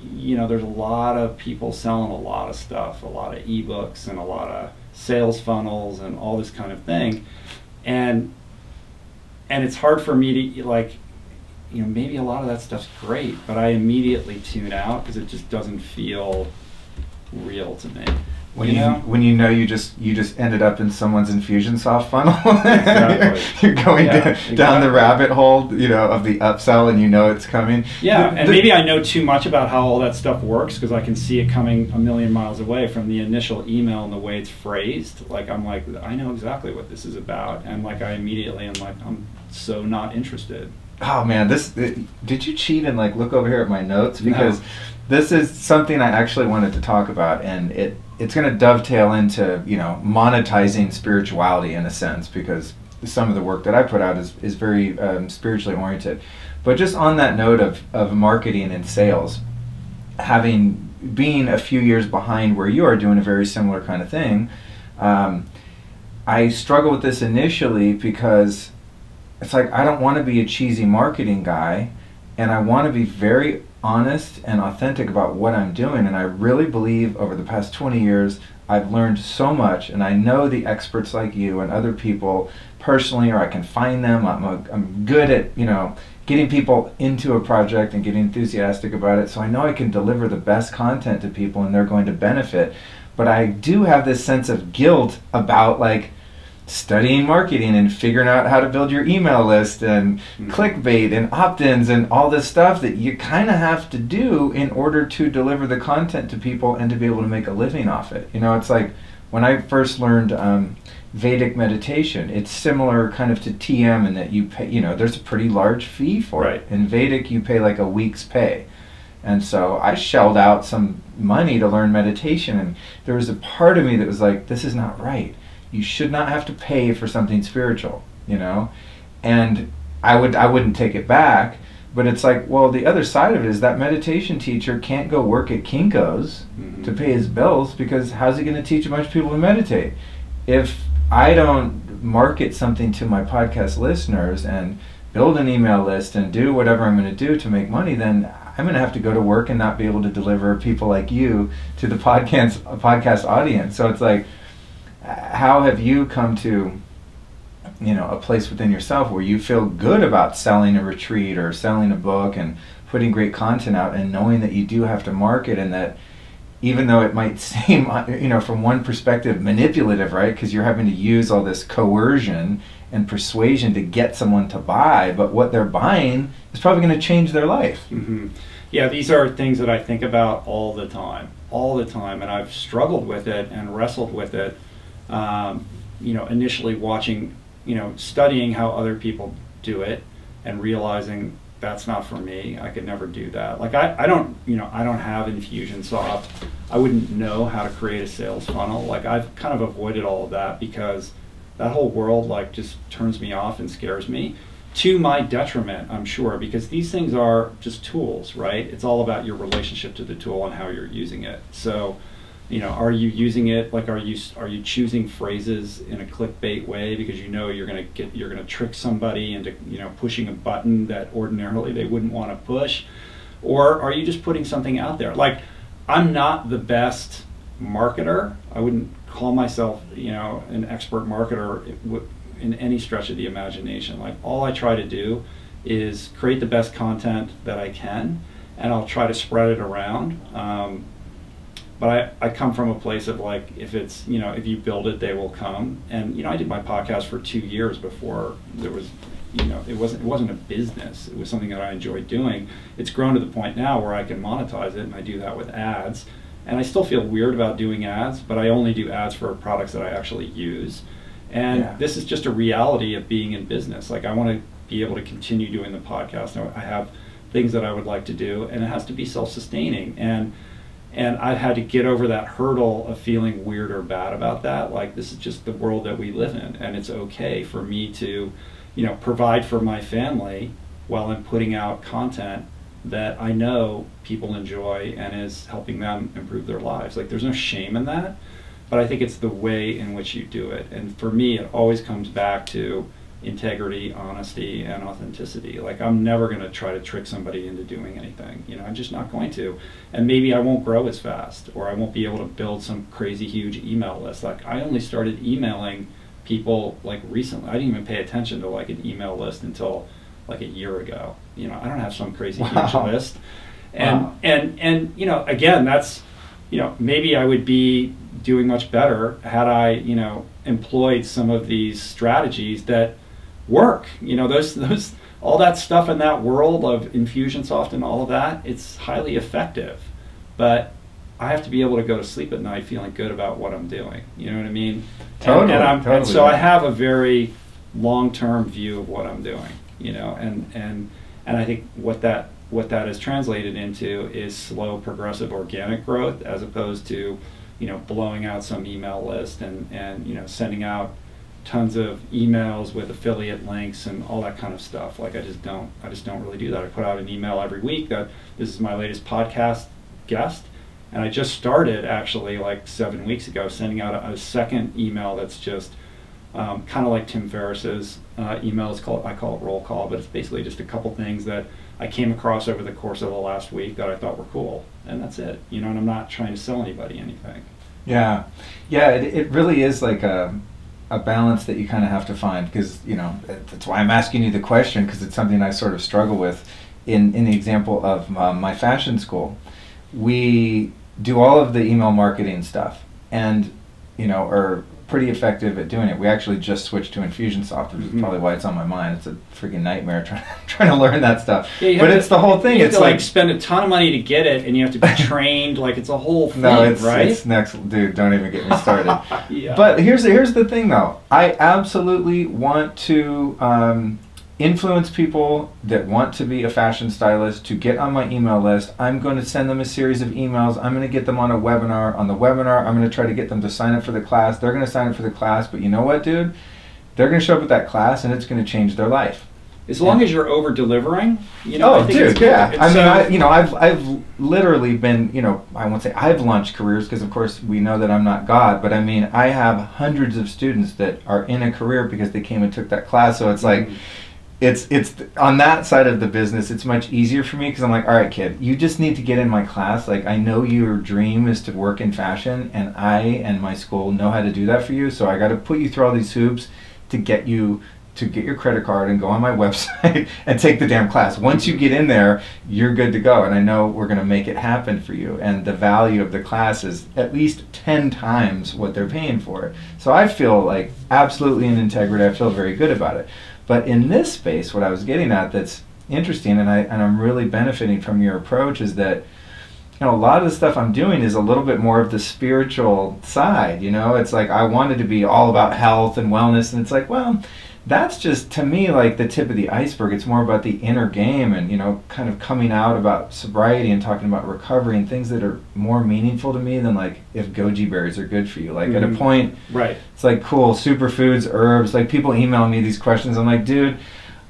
there's a lot of people selling a lot of stuff, a lot of ebooks and a lot of sales funnels and all this kind of thing, and it's hard for me to like, maybe a lot of that stuff's great, but I immediately tune out because it just doesn't feel real to me. When you just ended up in someone's Infusionsoft funnel. Exactly. You're going down the rabbit hole, of the upsell, and it's coming. Yeah, and maybe I know too much about how all that stuff works because I can see it coming a million miles away from the initial email and the way it's phrased. Like, I'm like, I know exactly what this is about, and like I immediately am like, I'm so not interested. Oh man, did you cheat and like look over here at my notes? Because this is something I actually wanted to talk about, and it's going to dovetail into monetizing spirituality in a sense, because some of the work that I put out is very spiritually oriented. But just on that note of marketing and sales, being a few years behind where you are doing a very similar kind of thing, I struggle with this initially because it's like, I don't want to be a cheesy marketing guy, and I want to be very honest and authentic about what I'm doing. And I really believe over the past 20 years I've learned so much, and I know the experts like you and other people personally, or I can find them. I'm good at getting people into a project and getting enthusiastic about it, so I know I can deliver the best content to people and they're going to benefit. But I do have this sense of guilt about like studying marketing and figuring out how to build your email list and clickbait and opt-ins and all this stuff that you kind of have to do in order to deliver the content to people and to be able to make a living off it. It's like when I first learned Vedic meditation, it's similar kind of to TM in that you pay, there's a pretty large fee for it. In Vedic, you pay like a week's pay. And so I shelled out some money to learn meditation, and there was a part of me that was like, this is not right. You should not have to pay for something spiritual, and I wouldn't take it back, but it's like, well, the other side of it is that meditation teacher can't go work at Kinko's to pay his bills, because how's he going to teach a bunch of people to meditate? If I don't market something to my podcast listeners and build an email list and do whatever I'm going to do to make money, then I'm going to have to go to work and not be able to deliver people like you to the podcast audience. So it's like, how have you come to a place within yourself where you feel good about selling a retreat or selling a book and putting great content out, and knowing that you do have to market, and that even though it might seem, from one perspective manipulative, right? Because you're having to use all this coercion and persuasion to get someone to buy, but what they're buying is probably going to change their life. Mm-hmm. Yeah, these are things that I think about all the time, and I've struggled with it and wrestled with it. Initially watching, studying how other people do it, and realizing that's not for me. I could never do that. Like I don't have Infusionsoft. I wouldn't know how to create a sales funnel. Like I've kind of avoided all of that because that whole world like just turns me off and scares me, to my detriment, I'm sure, because these things are just tools, right? It's all about your relationship to the tool and how you're using it. So, are you using it like, are you choosing phrases in a clickbait way because you're gonna trick somebody into pushing a button that ordinarily they wouldn't want to push, or are you just putting something out there? Like, I'm not the best marketer. I wouldn't call myself an expert marketer in any stretch of the imagination. Like, all I try to do is create the best content that I can, and I'll try to spread it around. But I come from a place of like, if it's, if you build it, they will come. And, I did my podcast for 2 years before there was, it wasn't a business. It was something that I enjoyed doing. It's grown to the point now where I can monetize it, and I do that with ads. And I still feel weird about doing ads, but I only do ads for products that I actually use. And This is just a reality of being in business. Like, I want to be able to continue doing the podcast. I have things that I would like to do, and it has to be self-sustaining. And I've had to get over that hurdle of feeling weird or bad about that. Like, this is just the world that we live in, and it's okay for me to, provide for my family while I'm putting out content that I know people enjoy and is helping them improve their lives. Like, there's no shame in that, but I think it's the way in which you do it. And for me, it always comes back to integrity, honesty, and authenticity. Like, I'm never going to try to trick somebody into doing anything. I'm just not going to. And maybe I won't grow as fast, or I won't be able to build some crazy huge email list. Like, I only started emailing people like recently. I didn't even pay attention to like an email list until like a year ago. I don't have some crazy huge list. And again, that's, maybe I would be doing much better had I, employed some of these strategies that work. Those all that stuff in that world of Infusionsoft and all of that, it's highly effective. But I have to be able to go to sleep at night feeling good about what I'm doing. You know what I mean? Totally. And so I have a very long-term view of what I'm doing. And I think what that is translated into is slow, progressive, organic growth, as opposed to blowing out some email list and sending out tons of emails with affiliate links and all that kind of stuff. Like, I just don't really do that. I put out an email every week that this is my latest podcast guest, and I just started actually like 7 weeks ago sending out a second email that's just kind of like Tim Ferriss's email. I call it roll call, but it's basically just a couple things that I came across over the course of the last week that I thought were cool, and that's it. And I'm not trying to sell anybody anything. Yeah, it really is like a balance that you kind of have to find, because that's why I'm asking you the question, because it's something I sort of struggle with. In the example of my fashion school, we do all of the email marketing stuff, and are pretty effective at doing it. We actually just switched to Infusionsoft, which is probably why it's on my mind. It's a freaking nightmare trying to learn that stuff. Yeah, but it's the whole thing. It's like spend a ton of money to get it, and you have to be trained. Like, it's a whole thing, right? It's next, dude. Don't even get me started. Yeah. But here's the thing, though. I absolutely want to influence people that want to be a fashion stylist to get on my email list. I'm going to send them a series of emails. I'm going to get them on a webinar. On the webinar, I'm going to try to get them to sign up for the class. They're going to sign up for the class, but you know what, dude? They're going to show up at that class, and it's going to change their life. As long as you're over delivering, I think it's good. Yeah. I mean, I've literally been, I won't say I've launched careers, because of course we know that I'm not God, but I mean, I have hundreds of students that are in a career because they came and took that class. So it's like, it's on that side of the business, it's much easier for me, because I'm like, all right, kid, you just need to get in my class. Like, I know your dream is to work in fashion, and I and my school know how to do that for you, so I got to put you through all these hoops to get you to get your credit card and go on my website and take the damn class. Once you get in there, you're good to go. And I know we're going to make it happen for you. And the value of the class is at least 10 times what they're paying for it. So I feel like absolutely in integrity. I feel very good about it. But in this space, what I was getting at that's interesting, and I'm really benefiting from your approach, is that a lot of the stuff I'm doing is a little bit more of the spiritual side. It's like I wanted to be all about health and wellness, and it's like, well, that's just, to me, like the tip of the iceberg. It's more about the inner game and, kind of coming out about sobriety and talking about recovery and things that are more meaningful to me than like if goji berries are good for you. Like at a point, right? It's like, cool, superfoods, herbs. Like people email me these questions. I'm like, dude,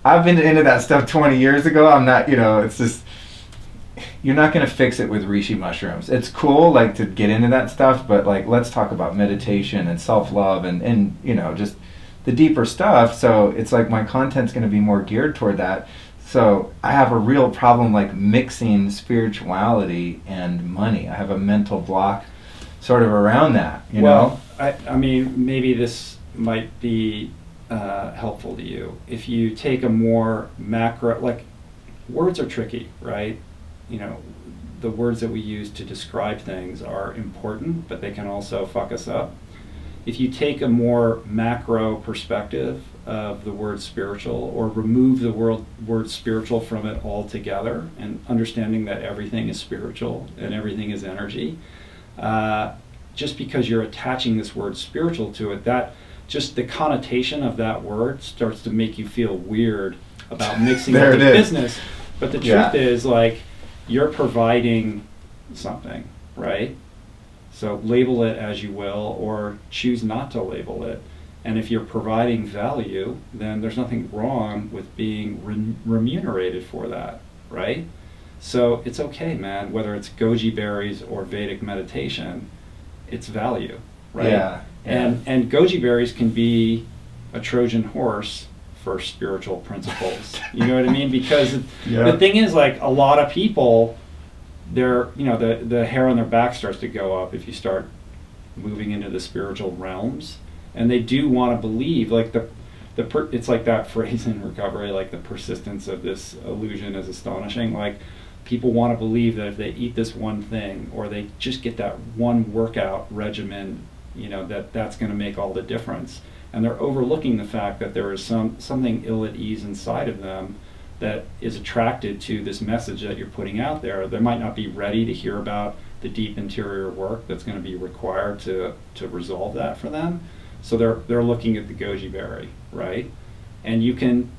I've been into that stuff 20 years ago. I'm not, it's just, you're not going to fix it with reishi mushrooms. It's cool, like, to get into that stuff, but like, let's talk about meditation and self-love and just the deeper stuff. So it's like my content's going to be more geared toward that. So I have a real problem like mixing spirituality and money. I have a mental block sort of around that, you know? I mean, maybe this might be helpful to you. If you take a more macro, like, words are tricky, right? The words that we use to describe things are important, but they can also fuck us up. If you take a more macro perspective of the word spiritual, or remove the word spiritual from it altogether, and understanding that everything is spiritual and everything is energy, just because you're attaching this word spiritual to it, that just the connotation of that word starts to make you feel weird about mixing up the business. But the truth is, like, you're providing something, right? So label it as you will, or choose not to label it. And if you're providing value, then there's nothing wrong with being remunerated for that, right? So it's okay, man, whether it's goji berries or Vedic meditation, it's value, right? Yeah. And goji berries can be a Trojan horse for spiritual principles. You know what I mean? Because the thing is, like, a lot of people, the hair on their back starts to go up if you start moving into the spiritual realms, and they do want to believe, like, it's like that phrase in recovery, like, the persistence of this illusion is astonishing. Like, people want to believe that if they eat this one thing, or they just get that one workout regimen, that's going to make all the difference. And they're overlooking the fact that there is something ill at ease inside of them that is attracted to this message that you're putting out there. They might not be ready to hear about the deep interior work that's going to be required to resolve that for them. So they're looking at the goji berry, right? And you can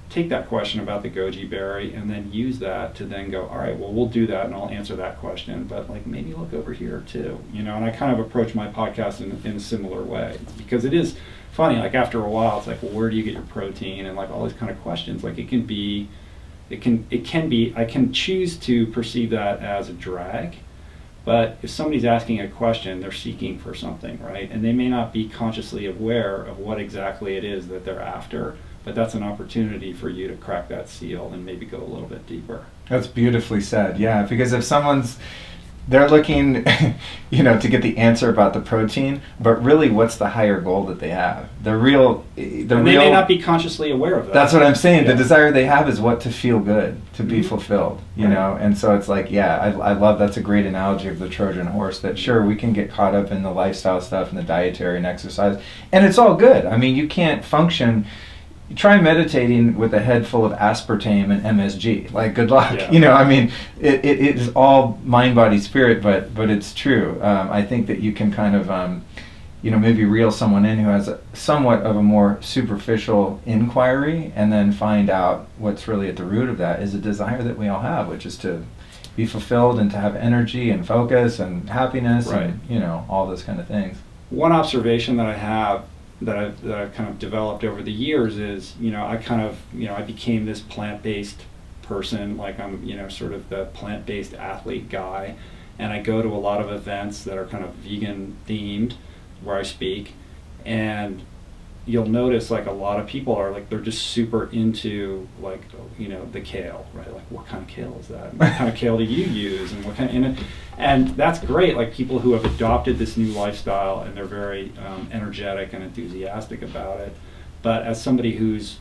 take that question about the goji berry and then use that to then go, all right, well, we'll do that and I'll answer that question, but like, maybe look over here too, and I kind of approach my podcast in a similar way, because it is funny, like, after a while, it's like, well, where do you get your protein, and like all these kind of questions. Like, it can be, I can choose to perceive that as a drag, but if somebody's asking a question, they're seeking for something, right? And they may not be consciously aware of what exactly it is that they're after, but that's an opportunity for you to crack that seal and maybe go a little bit deeper. That's beautifully said, yeah, because if they're looking, to get the answer about the protein, but really, what's the higher goal that they have? They may not be consciously aware of that. That's what I'm saying. Yeah. The desire they have is what? To feel good, to be fulfilled, you know? And so it's like, I love, that's a great analogy of the Trojan horse, that sure, we can get caught up in the lifestyle stuff and the dietary and exercise, and it's all good. I mean, you can't function. Try meditating with a head full of aspartame and MSG. Like, good luck. Yeah. I mean, it is all mind, body, spirit, but it's true. I think that you can kind of, maybe reel someone in who has somewhat of a more superficial inquiry, and then find out what's really at the root of that is a desire that we all have, which is to be fulfilled and to have energy and focus and happiness, right, and, all those kind of things. One observation that I have that I've kind of developed over the years is, I became this plant-based person. Like, I'm, sort of the plant-based athlete guy, and I go to a lot of events that are kind of vegan themed where I speak, and you'll notice, like, a lot of people are like, they're just super into, like, the kale, right? Like, what kind of kale is that? What kind of kale do you use? And what kind of, and that's great. Like, people who have adopted this new lifestyle, and they're very energetic and enthusiastic about it. But as somebody who's,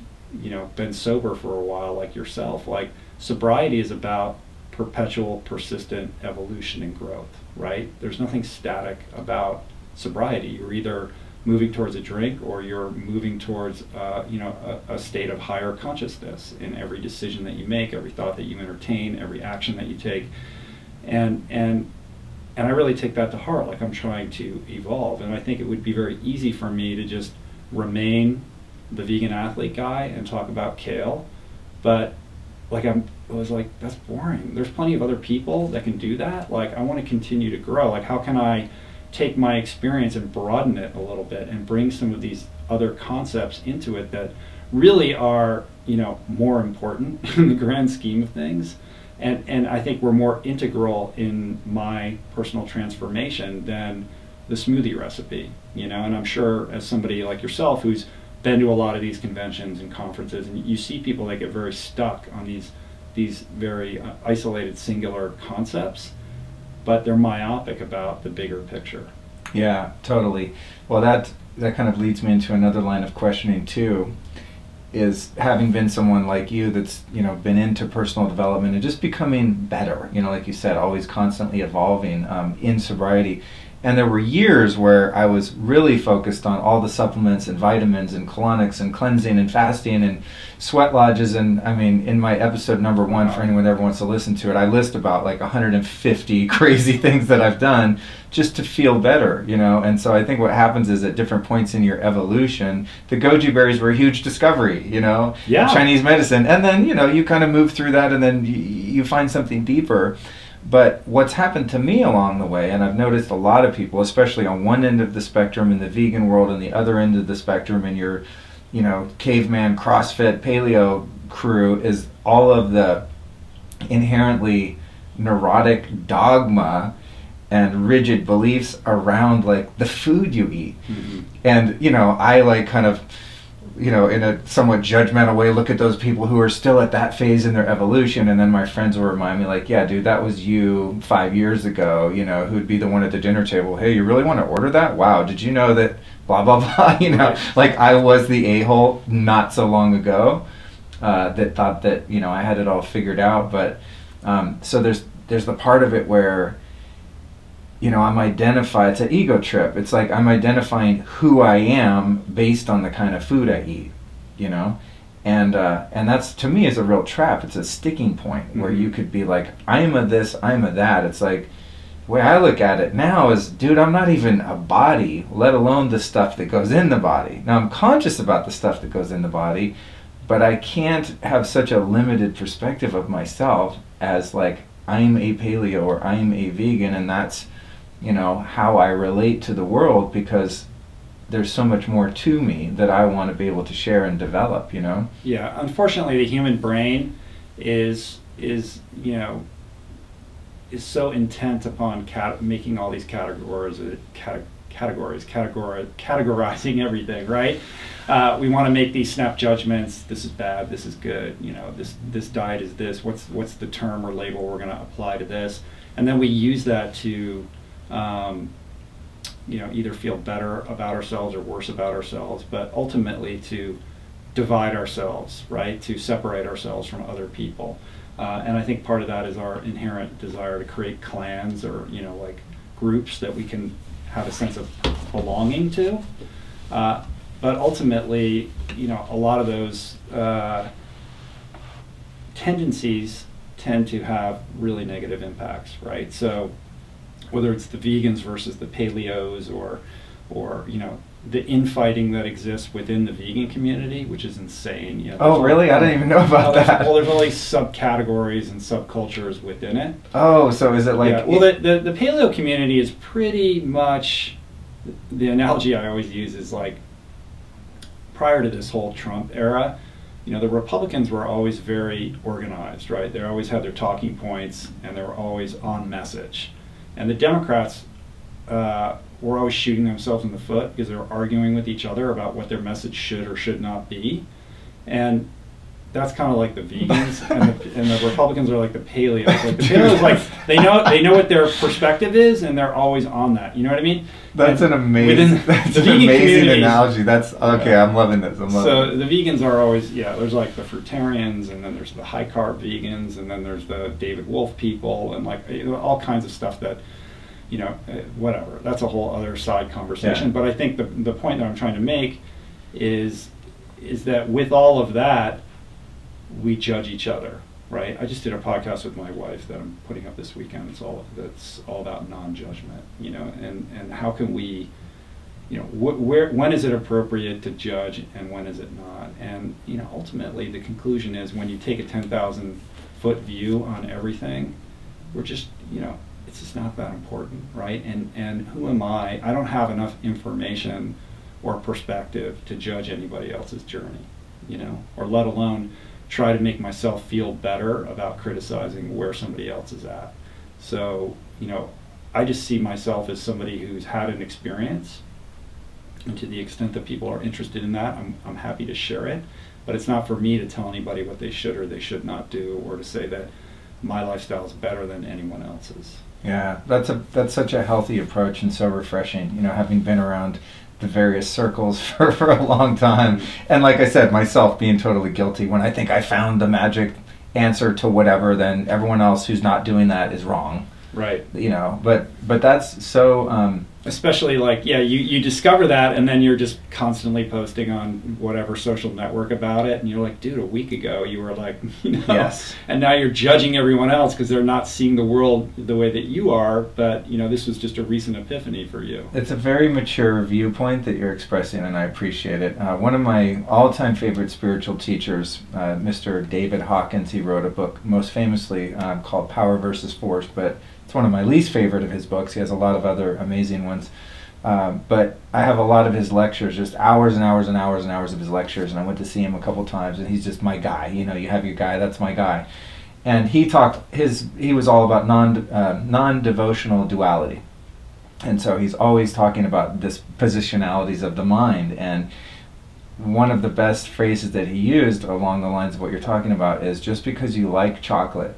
been sober for a while, like yourself, like sobriety is about perpetual, persistent evolution and growth, right? There's nothing static about sobriety. You're either moving towards a drink or you're moving towards, a state of higher consciousness in every decision that you make, every thought that you entertain, every action that you take. And I really take that to heart. Like, I'm trying to evolve, and I think it would be very easy for me to just remain the vegan athlete guy and talk about kale, but like I was like, that's boring. There's plenty of other people that can do that. Like, I want to continue to grow. Like, how can I take my experience and broaden it a little bit and bring some of these other concepts into it that really are, more important in the grand scheme of things. And I think we're more integral in my personal transformation than the smoothie recipe, and I'm sure as somebody like yourself who's been to a lot of these conventions and conferences, and you see people that get very stuck on these very isolated, singular concepts, but they're myopic about the bigger picture. Yeah, totally. Well, that kind of leads me into another line of questioning too, is having been someone like you that's, been into personal development and just becoming better, like you said, always constantly evolving in sobriety. And there were years where I was really focused on all the supplements and vitamins and colonics and cleansing and fasting and sweat lodges. And I mean, in my episode number 1, for anyone that ever wants to listen to it, I list about like 150 crazy things that I've done just to feel better, And so I think what happens is at different points in your evolution, the goji berries were a huge discovery, Yeah. Chinese medicine. And then, you kind of move through that and then you find something deeper. But what's happened to me along the way, and I've noticed a lot of people, especially on one end of the spectrum in the vegan world and the other end of the spectrum in your, caveman, CrossFit, paleo crew, is all of the inherently neurotic dogma and rigid beliefs around like the food you eat. Mm-hmm. And, I like kind of, in a somewhat judgmental way, look at those people who are still at that phase in their evolution, and then my friends will remind me like, yeah, dude, that was you 5 years ago, who'd be the one at the dinner table, hey, you really want to order that? Wow, did you know that blah, blah, blah, Right. Like I was the a-hole not so long ago that thought that, I had it all figured out, but so there's the part of it where, I'm it's an ego trip. It's like I'm identifying who I am based on the kind of food I eat, and that's, to me, is a real trap. It's a sticking point where you could be like, I'm a this, I'm a that. It's like, the way I look at it now is, dude, I'm not even a body, let alone the stuff that goes in the body. Now, I'm conscious about the stuff that goes in the body, but I can't have such a limited perspective of myself as like, I'm a paleo or I'm a vegan, and that's how I relate to the world, because there's so much more to me that I want to be able to share and develop, Yeah, unfortunately, the human brain is so intent upon making all these categorizing everything, right? We want to make these snap judgments. This is bad. This is good. This diet is this. What's the term or label we're going to apply to this? And then we use that to either feel better about ourselves or worse about ourselves, but ultimately to divide ourselves, right? To separate ourselves from other people. And I think part of that is our inherent desire to create clans or, like groups that we can have a sense of belonging to. But ultimately, a lot of those tendencies tend to have really negative impacts, right? So whether it's the vegans versus the paleos or the infighting that exists within the vegan community, which is insane. Oh, really? I didn't even know about that. Well, there's all these subcategories and subcultures within it. Oh, so is it like... Yeah. Well, the paleo community is pretty much, the analogy I always use is like, prior to this whole Trump era, the Republicans were always very organized, right? They always had their talking points, and they were always on message. And the Democrats were always shooting themselves in the foot because they were arguing with each other about what their message should or should not be. And that's kind of like the vegans, and the Republicans are like the paleos. Like the paleos, like they know what their perspective is, and they're always on that. You know what I mean? That's an amazing analogy. That's okay. I'm loving this. So the vegans are always there's like the fruitarians, and then there's the high carb vegans, and then there's the David Wolf people, and like all kinds of stuff that whatever. That's a whole other side conversation. But I think the point that I'm trying to make is that with all of that, we judge each other, right? I just did a podcast with my wife that I'm putting up this weekend. That's all about non-judgment, and how can we, when is it appropriate to judge and when is it not? And ultimately the conclusion is when you take a 10,000 foot view on everything, we're just it's just not that important, right? And who am I? I don't have enough information or perspective to judge anybody else's journey, or let alone try to make myself feel better about criticizing where somebody else is at. So, I just see myself as somebody who's had an experience, and to the extent that people are interested in that, I'm happy to share it, but it's not for me to tell anybody what they should or they should not do, or to say that my lifestyle is better than anyone else's. Yeah, that's such a healthy approach and so refreshing, having been around the various circles for a long time, and like I said, myself being totally guilty when I think I found the magic answer to whatever, then everyone else who's not doing that is wrong, right? But that's so especially like you discover that, and then you're just constantly posting on whatever social network about it, and you're like, dude, a week ago you were like, yes, and now you're judging everyone else because they're not seeing the world the way that you are, but this was just a recent epiphany for you. It's a very mature viewpoint that you're expressing, and I appreciate it. One of my all-time favorite spiritual teachers, Mr. David Hawkins, he wrote a book most famously called Power versus Force, but it's one of my least favorite of his books. He has a lot of other amazing ones. But I have a lot of his lectures, just hours and hours and hours and hours of his lectures, and I went to see him a couple times, and he's just my guy. You have your guy, that's my guy. And he was all about non-devotional duality. And so he's always talking about this positionalities of the mind, and one of the best phrases that he used along the lines of what you're talking about is, just because you like chocolate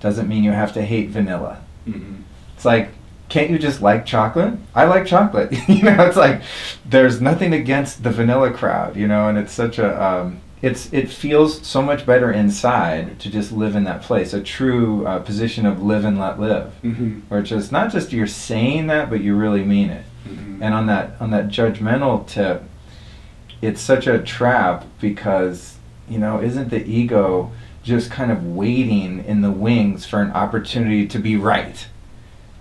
doesn't mean you have to hate vanilla. Mm-hmm. It's like, can't you just like chocolate? I like chocolate. It's like there's nothing against the vanilla crowd, and it's such a it feels so much better inside to just live in that place, a true position of live and let live, mm-hmm. where it's just not just you're saying that, but you really mean it. Mm-hmm. And on that judgmental tip, it's such a trap because isn't the ego just kind of waiting in the wings for an opportunity to be right?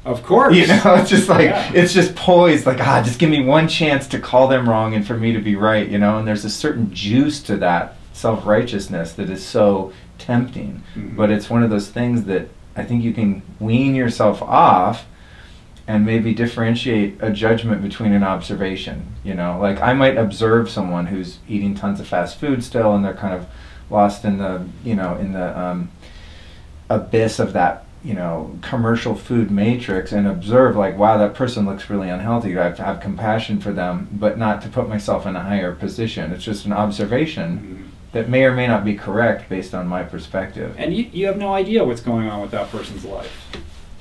Of course. It's just like, it's just poised, like, just give me one chance to call them wrong and for me to be right, and there's a certain juice to that self-righteousness that is so tempting. Mm-hmm. But it's one of those things that I think you can wean yourself off and maybe differentiate a judgment between an observation. Like I might observe someone who's eating tons of fast food still, and they're kind of lost in the abyss of that commercial food matrix, and observe like, wow, that person looks really unhealthy. I have to have compassion for them, but not to put myself in a higher position. It's just an observation mm-hmm. that may or may not be correct based on my perspective. And you have no idea what's going on with that person's life.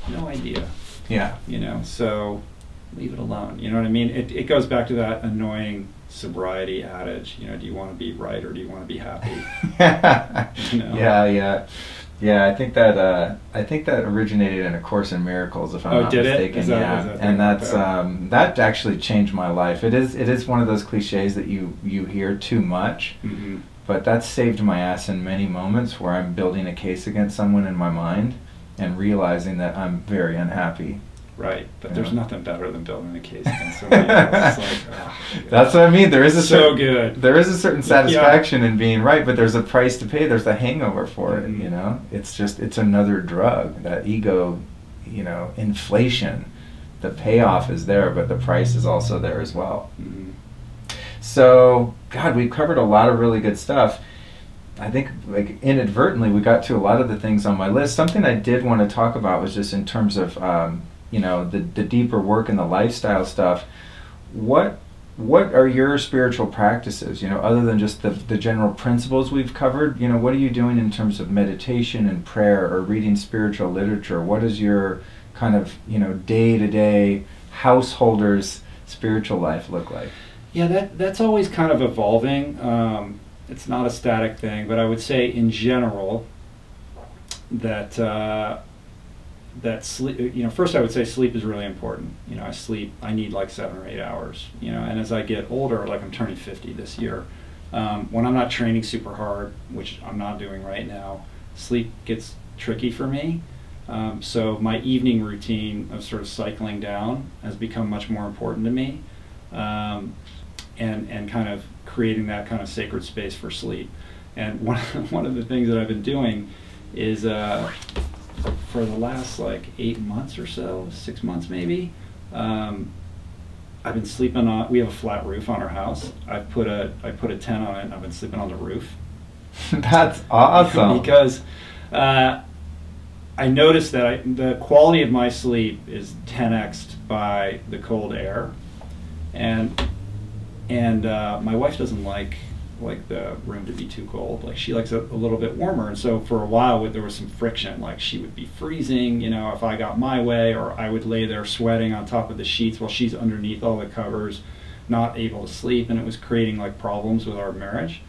No idea. Yeah. So leave it alone. You know what I mean? It goes back to that annoying sobriety adage. Do you want to be right or do you want to be happy? Yeah, I think that originated in A Course in Miracles, if I'm not mistaken. That actually changed my life. It is one of those cliches that you hear too much, mm-hmm. but that saved my ass in many moments where I'm building a case against someone in my mind and realizing that I'm very unhappy. Right, but there's nothing better than building a case against somebody else. It's like, that's what I mean. There is a there is a certain satisfaction in being right, but there's a price to pay. There's a hangover for it. Mm-hmm. It's another drug. That ego, inflation. The payoff is there, but the price is also there as well. Mm-hmm. So, God, we've covered a lot of really good stuff. I think, like, inadvertently, we got to a lot of the things on my list. Something I did want to talk about was just in terms of, the deeper work and the lifestyle stuff. What what are your spiritual practices, other than just the general principles we've covered? What are you doing in terms of meditation and prayer or reading spiritual literature? What is your kind of, day-to-day householder's spiritual life look like? Yeah, that's always kind of evolving. It's not a static thing, but I would say in general that sleep, first I would say sleep is really important. I need like 7 or 8 hours, and as I get older, like I'm turning 50 this year, when I'm not training super hard, which I'm not doing right now, sleep gets tricky for me. So my evening routine of sort of cycling down has become much more important to me. And kind of creating that kind of sacred space for sleep. And one of the things that I've been doing is for the last like 8 months or so, 6 months maybe, I've been sleeping on. We have a flat roof on our house. I put a tent on it, and I've been sleeping on the roof. That's awesome. Because I noticed that the quality of my sleep is 10x'd by the cold air, and my wife doesn't like the room to be too cold. Like she likes it a little bit warmer, and so for a while there was some friction. Like she would be freezing, if I got my way, or I would lay there sweating on top of the sheets while she's underneath all the covers, not able to sleep, and it was creating like problems with our marriage,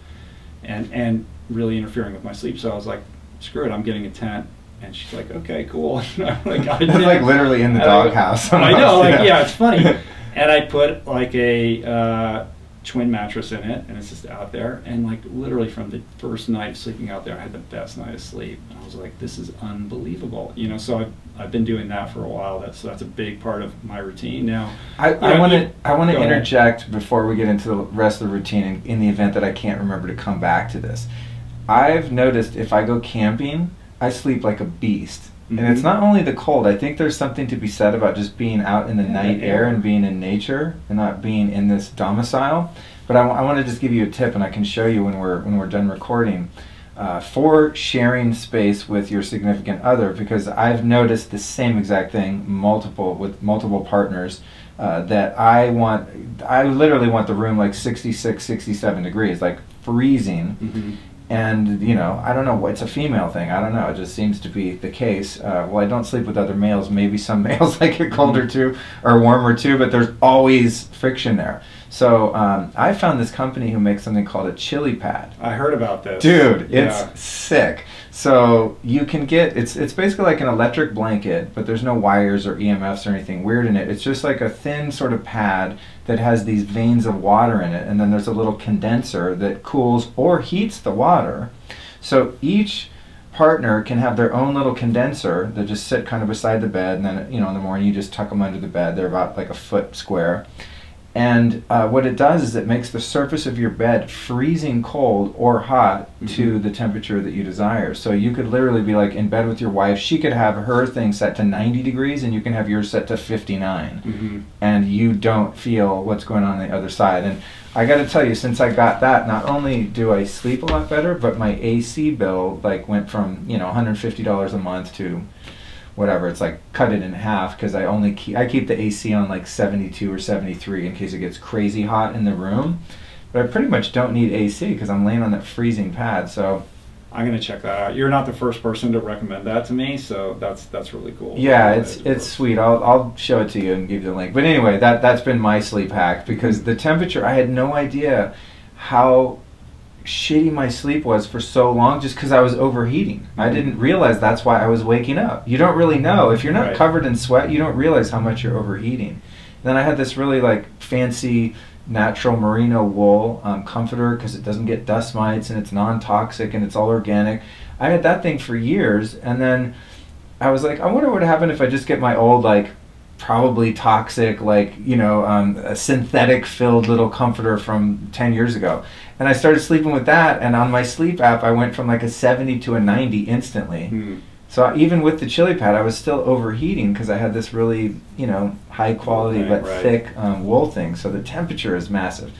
and really interfering with my sleep. So I was like, screw it, I'm getting a tent. And she's like, okay, cool. Like, that's like literally in the doghouse. I know, like, yeah, it's funny. And I put like a twin mattress in it, and it's just out there. And like literally from the first night sleeping out there, I had the best night of sleep. And I was like, this is unbelievable. So I've been doing that for a while. That's a big part of my routine now. I want to interject before we get into the rest of the routine in the event that I can't remember to come back to this. I've noticed if I go camping, I sleep like a beast. Mm-hmm. And it's not only the cold. I think there's something to be said about just being out in the night air and being in nature and not being in this domicile. But I want to just give you a tip, and I can show you when we're done recording, for sharing space with your significant other, because I've noticed the same exact thing with multiple partners, that I literally want the room like 66, 67 degrees, like freezing. Mm-hmm. And, I don't know, it's a female thing. I don't know. It just seems to be the case. Well, I don't sleep with other males. Maybe some males like it colder too, or warmer too, but there's always friction there. So I found this company who makes something called a chili pad. I heard about this. Dude, it's sick. So you can get, it's basically like an electric blanket, but there's no wires or EMFs or anything weird in it. It's just like a thin sort of pad that has these veins of water in it, and then there's a little condenser that cools or heats the water. So each partner can have their own little condenser that just sit kind of beside the bed, and then in the morning you just tuck them under the bed. They're about like a foot square. And what it does is it makes the surface of your bed freezing cold or hot to the temperature that you desire. So you could literally be like in bed with your wife. She could have her thing set to 90 degrees and you can have yours set to 59. And you don't feel what's going on the other side. And I got to tell you, since I got that, not only do I sleep a lot better, but my AC bill like went from $150 a month to whatever, it's like cut it in half, because I keep the AC on like 72 or 73 in case it gets crazy hot in the room. But I pretty much don't need AC because I'm laying on that freezing pad. So I'm gonna check that out. You're not the first person to recommend that to me, so that's really cool. Yeah, it's sweet. I'll show it to you and give you the link. But anyway, that's been my sleep hack, because the temperature, I had no idea how shitty my sleep was for so long, just because I was overheating. I didn't realize that's why I was waking up. You don't really know. If you're not covered in sweat, you don't realize how much you're overheating. Then I had this really like fancy natural merino wool comforter, because it doesn't get dust mites and it's non-toxic and it's all organic. I had that thing for years, and then I was like, I wonder what would happen if I just get my old like probably toxic, like, a synthetic filled little comforter from 10 years ago. And I started sleeping with that, and on my sleep app I went from like a 70 to a 90 instantly. So even with the chili pad, I was still overheating because I had this really, high quality but thick wool thing. So the temperature is massive.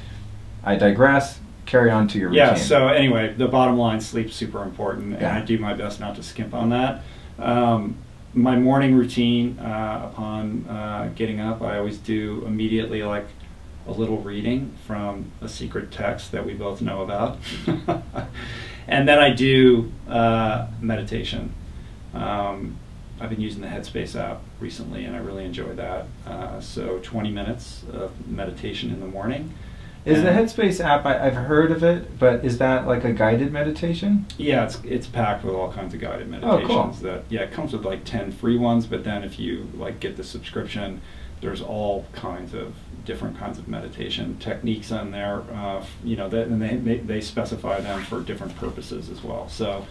I digress. Carry on to your routine. Yeah, so anyway, the bottom line, sleep's super important, and I do my best not to skimp on that. My morning routine, upon getting up, I always do immediately like a little reading from a secret text that we both know about. And then I do meditation. I've been using the Headspace app recently, and I really enjoy that. So 20 minutes of meditation in the morning. Is the Headspace app, I've heard of it, but is that like a guided meditation? Yeah, it's packed with all kinds of guided meditations. Oh, cool. It comes with like 10 free ones, but then if you like get the subscription, there's all kinds of different kinds of meditation techniques on there. And they specify them for different purposes as well. So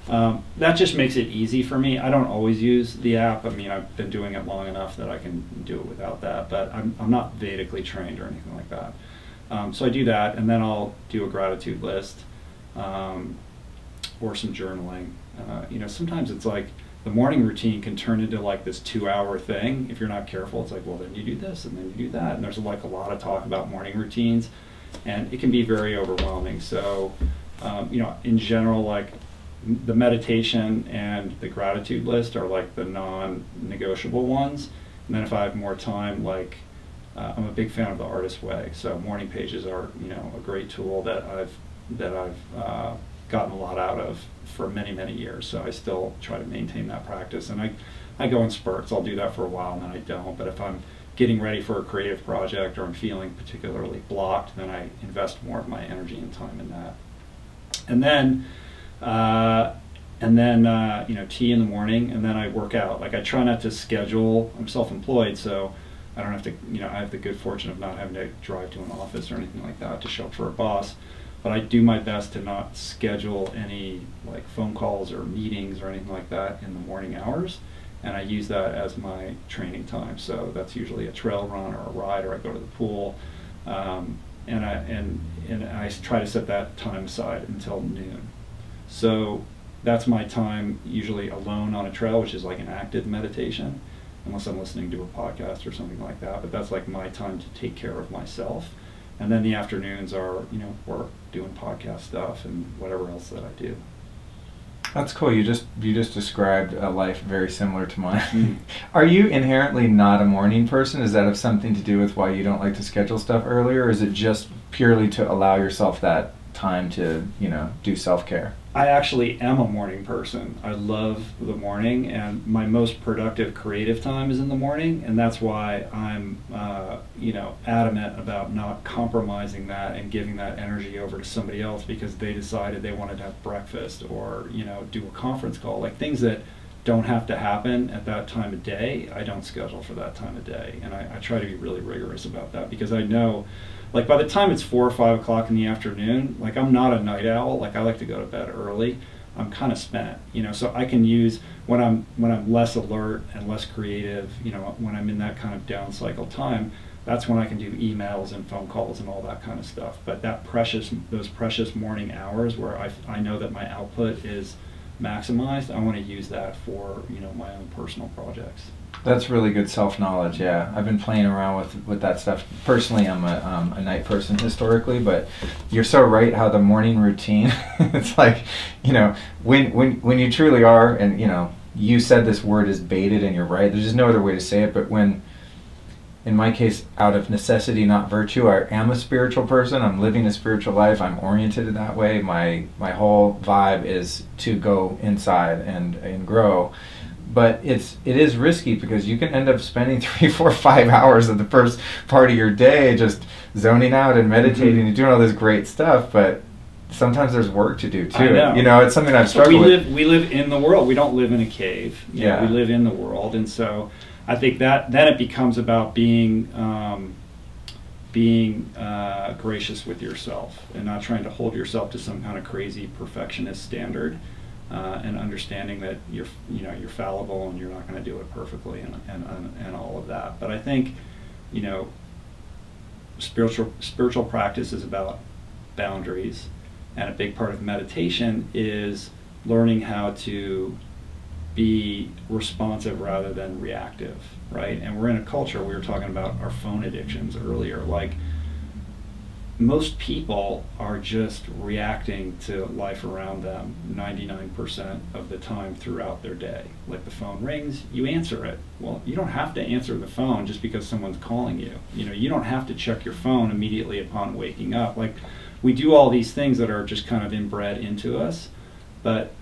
that just makes it easy for me. I don't always use the app. I mean, I've been doing it long enough that I can do it without that, but I'm not Vedically trained or anything like that. So I do that, and then I'll do a gratitude list or some journaling. Sometimes it's like the morning routine can turn into like this 2-hour thing. If you're not careful, it's like, well, then you do this and then you do that. And there's like a lot of talk about morning routines, and it can be very overwhelming. So, in general, like the meditation and the gratitude list are like the non-negotiable ones. And then if I have more time, like I'm a big fan of the Artist Way. So morning pages are, a great tool that I've gotten a lot out of for many, many years. So I still try to maintain that practice. And I go in spurts. I'll do that for a while and then I don't. But if I'm getting ready for a creative project or I'm feeling particularly blocked, then I invest more of my energy and time in that. And then tea in the morning, and then I work out. Like I try not to schedule. I'm self-employed, so I don't have to, I have the good fortune of not having to drive to an office or anything like that to show up for a boss. But I do my best to not schedule any like phone calls or meetings or anything like that in the morning hours. And I use that as my training time. So that's usually a trail run or a ride, or I go to the pool. And I try to set that time aside until noon. So that's my time usually alone on a trail, which is like an active meditation, unless I'm listening to a podcast or something like that. But that's like my time to take care of myself. And then the afternoons are, work, doing podcast stuff and whatever else that I do. That's cool. You just described a life very similar to mine. Are you inherently not a morning person? Does that have something to do with why you don't like to schedule stuff earlier, or is it just purely to allow yourself that time to, do self-care? I actually am a morning person. I love the morning, and my most productive creative time is in the morning, and that's why I'm, adamant about not compromising that and giving that energy over to somebody else because they decided they wanted to have breakfast or, do a conference call. Like things that don't have to happen at that time of day, I don't schedule for that time of day, and I try to be really rigorous about that because I know, like by the time it's 4 or 5 o'clock in the afternoon, like I'm not a night owl. Like I like to go to bed early. I'm kind of spent, so I can use when I'm less alert and less creative, when I'm in that kind of down cycle time, that's when I can do emails and phone calls and all that kind of stuff. But those precious morning hours where I know that my output is maximized, I want to use that for, my own personal projects. That's really good self-knowledge, yeah. I've been playing around with that stuff. Personally, I'm a night person historically, but you're so right how the morning routine, it's like, when you truly are, and, you said this word is baited, and you're right, there's just no other way to say it, but when, in my case, out of necessity, not virtue, I am a spiritual person, I'm living a spiritual life, I'm oriented in that way, my whole vibe is to go inside and grow. But it is risky because you can end up spending 3, 4, 5 hours of the first part of your day just zoning out and meditating and doing all this great stuff, but sometimes there's work to do too. I know. It's something I've struggled with. We live in the world. We don't live in a cave. Yeah. We live in the world, and so I think that then it becomes about being gracious with yourself and not trying to hold yourself to some kind of crazy perfectionist standard. And understanding that you're fallible and you're not going to do it perfectly and all of that. But I think, spiritual practice is about boundaries, and a big part of meditation is learning how to be responsive rather than reactive, right? And we're in a culture, we were talking about our phone addictions earlier, like most people are just reacting to life around them 99% of the time throughout their day. Like the phone rings, you answer it. Well, you don't have to answer the phone just because someone's calling you. You know, you don't have to check your phone immediately upon waking up. Like, we do all these things that are just kind of inbred into us, but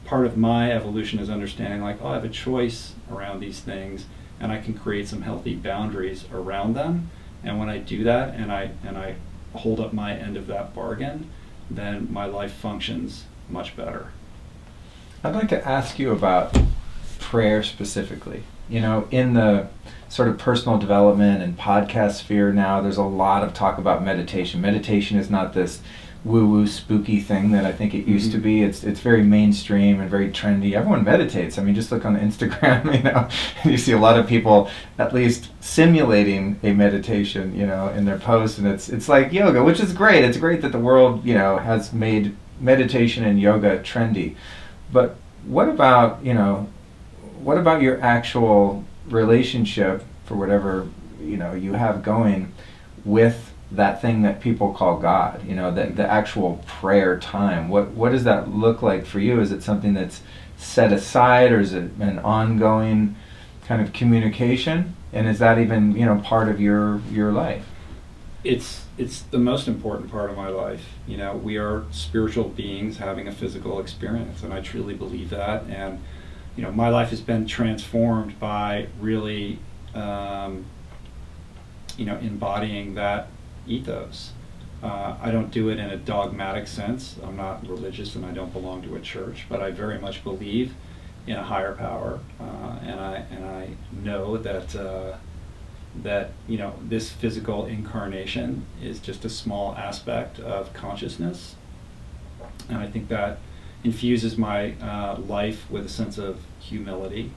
part of my evolution is understanding, like, oh, I have a choice around these things, and I can create some healthy boundaries around them. And when I do that, and I hold up my end of that bargain, then my life functions much better. I'd like to ask you about prayer specifically. You know, in the sort of personal development and podcast sphere now, there's a lot of talk about meditation. Meditation is not this woo-woo spooky thing that I think it used to be. It's very mainstream and very trendy. Everyone meditates. I mean, just look on Instagram, you know, and you see a lot of people at least simulating a meditation, you know, in their posts, and it's like yoga, which is great. It's great that the world, you know, has made meditation and yoga trendy. But what about, you know, what about your actual relationship, for whatever, you know, you have going with that thing that people call God, you know, the actual prayer time? What does that look like for you? Is it something that's set aside, or is it an ongoing kind of communication? And is that even, you know, part of your life? It's the most important part of my life. You know, we are spiritual beings having a physical experience, and I truly believe that. And, you know, my life has been transformed by really, you know, embodying that ethos. I don't do it in a dogmatic sense. I'm not religious and I don't belong to a church, but I very much believe in a higher power, and I know that that, you know, this physical incarnation is just a small aspect of consciousness, and I think that infuses my life with a sense of humility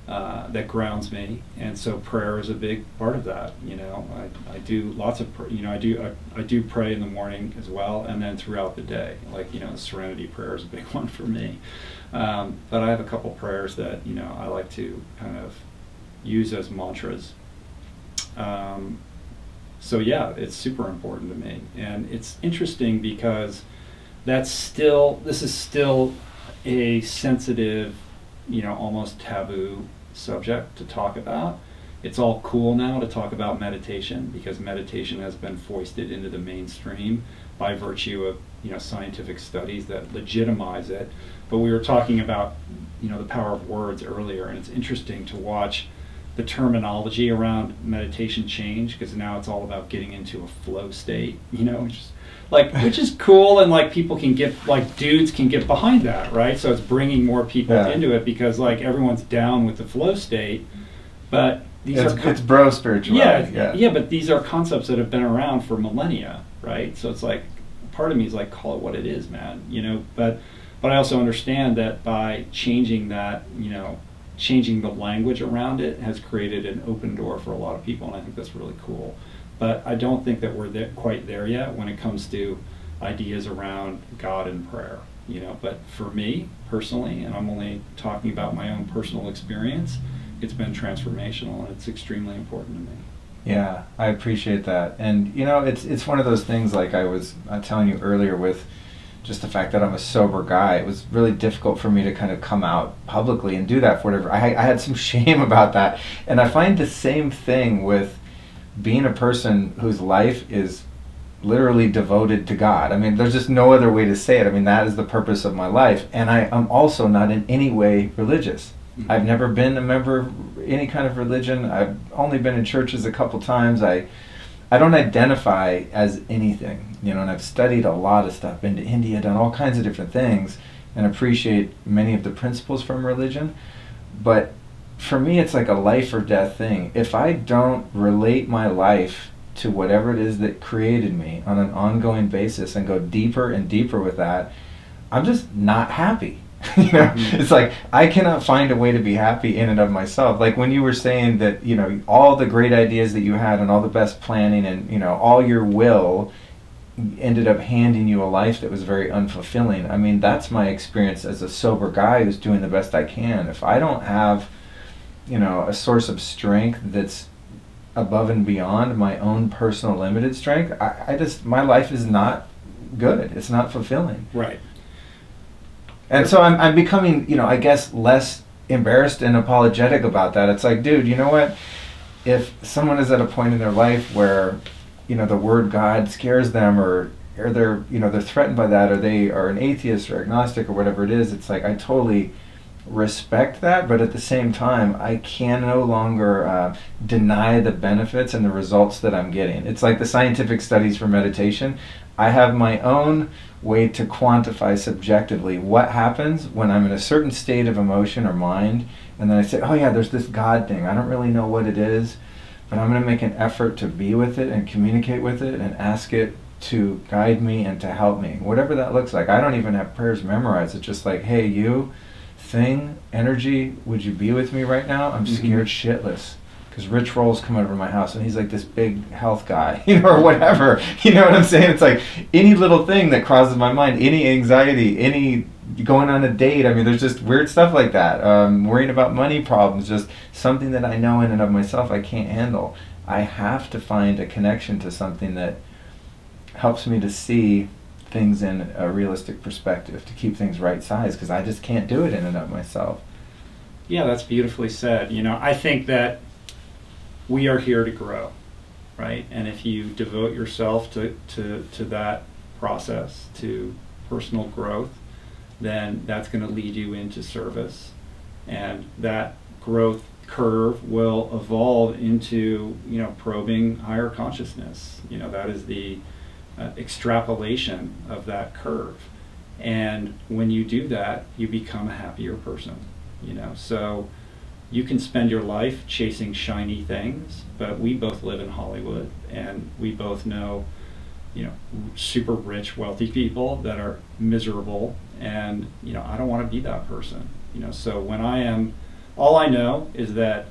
that grounds me. And so prayer is a big part of that. You know, I do lots of you know, I do pray in the morning as well, and then throughout the day. Like, you know, the serenity prayer is a big one for me. But I have a couple prayers that, you know, I like to kind of use as mantras. So yeah, it's super important to me, and it's interesting because this is still a sensitive, you know, almost taboo subject to talk about. It's all cool now to talk about meditation because meditation has been foisted into the mainstream by virtue of, you know, scientific studies that legitimize it. But we were talking about, you know, the power of words earlier, and it's interesting to watch the terminology around meditation change, because now it's all about getting into a flow state, you know, which is cool, and like people can get, like dudes can get behind that, right? So it's bringing more people into it because like everyone's down with the flow state, but it's bro spirituality. Yeah, but these are concepts that have been around for millennia, right? So it's like, part of me is like, call it what it is, man, you know. But I also understand that by changing that, you know, changing the language around it has created an open door for a lot of people, and I think that's really cool. But I don't think that we're quite there yet when it comes to ideas around God and prayer, you know. But for me personally, and I'm only talking about my own personal experience, it's been transformational, and it's extremely important to me. Yeah, I appreciate that. And you know, it's one of those things, like I was telling you earlier, with just the fact that I'm a sober guy, it was really difficult for me to kind of come out publicly and do that for whatever. I had some shame about that. And I find the same thing with being a person whose life is literally devoted to God. I mean, there's just no other way to say it. I mean, that is the purpose of my life. And I'm also not in any way religious. Mm-hmm. I've never been a member of any kind of religion. I've only been in churches a couple times. I don't identify as anything, you know, and I've studied a lot of stuff, been to India, done all kinds of different things, and appreciate many of the principles from religion. But for me, it's like a life or death thing. If I don't relate my life to whatever it is that created me on an ongoing basis and go deeper and deeper with that, I'm just not happy. You know, it's like I cannot find a way to be happy in and of myself. Like when you were saying that, you know, all the great ideas that you had and all the best planning and, you know, all your will ended up handing you a life that was very unfulfilling. I mean, that's my experience as a sober guy who's doing the best I can. If I don't have, you know, a source of strength that's above and beyond my own personal limited strength, I just, my life is not good. It's not fulfilling. Right. And so I'm becoming, you know, I guess less embarrassed and apologetic about that. It's like, dude, you know what? If someone is at a point in their life where, you know, the word God scares them, or they're, you know, they're threatened by that, or they are an atheist or agnostic or whatever it is, it's like I totally respect that, but at the same time, I can no longer deny the benefits and the results that I'm getting. It's like the scientific studies for meditation. I have my own way to quantify subjectively what happens when I'm in a certain state of emotion or mind, and then I say, oh yeah, there's this God thing. I don't really know what it is, but I'm going to make an effort to be with it and communicate with it and ask it to guide me and to help me, whatever that looks like. I don't even have prayers memorized. It's just like, hey, you thing, energy, would you be with me right now? I'm scared shitless. Because Rich Roll's come over to my house and he's like this big health guy, you know, or whatever. You know what I'm saying? It's like any little thing that crosses my mind, any anxiety, any going on a date. I mean, there's just weird stuff like that. Worrying about money problems, just something that I know in and of myself I can't handle. I have to find a connection to something that helps me to see things in a realistic perspective, to keep things right size, because I just can't do it in and of myself. Yeah, that's beautifully said. You know, I think that we are here to grow, right? And if you devote yourself to that process, to personal growth, then that's going to lead you into service. And that growth curve will evolve into, you know, probing higher consciousness. You know, that is the extrapolation of that curve. And when you do that, you become a happier person, you know. So you can spend your life chasing shiny things, but we both live in Hollywood, and we both know, you know, super rich, wealthy people that are miserable, and, you know, I don't want to be that person, you know. So when I am, all I know is that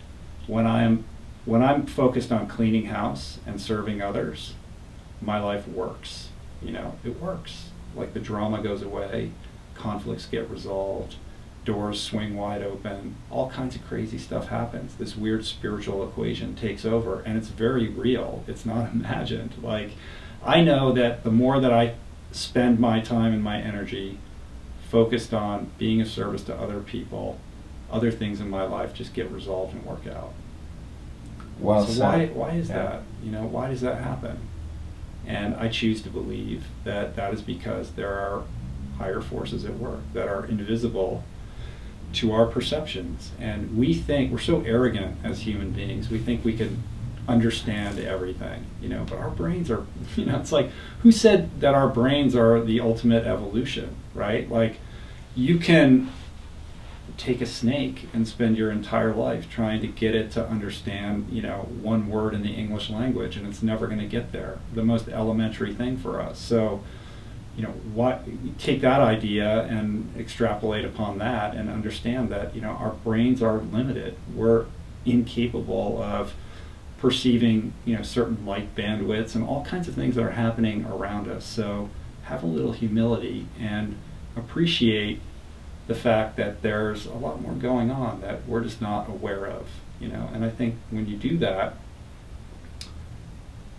when I'm focused on cleaning house and serving others, my life works, you know, it works. Like the drama goes away, conflicts get resolved, doors swing wide open, all kinds of crazy stuff happens. This weird spiritual equation takes over, and it's very real. It's not imagined. Like, I know that the more that I spend my time and my energy focused on being of service to other people, other things in my life just get resolved and work out. Well, so why is that? You know, why does that happen? And I choose to believe that that is because there are higher forces at work that are invisible to our perceptions. And we think, we're so arrogant as human beings, we think we can understand everything, you know, but our brains are, you know, it's like, who said that our brains are the ultimate evolution, right? Like, you can take a snake and spend your entire life trying to get it to understand, you know, one word in the English language, and it's never going to get there. The most elementary thing for us. So, you know, take that idea and extrapolate upon that and understand that, you know, our brains are limited. We're incapable of perceiving, you know, certain light bandwidths and all kinds of things that are happening around us. So have a little humility and appreciate the fact that there's a lot more going on that we're just not aware of, you know. And I think when you do that,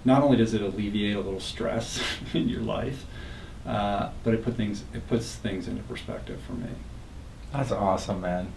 not only does it alleviate a little stress in your life, but it puts things into perspective for me. That's awesome, man.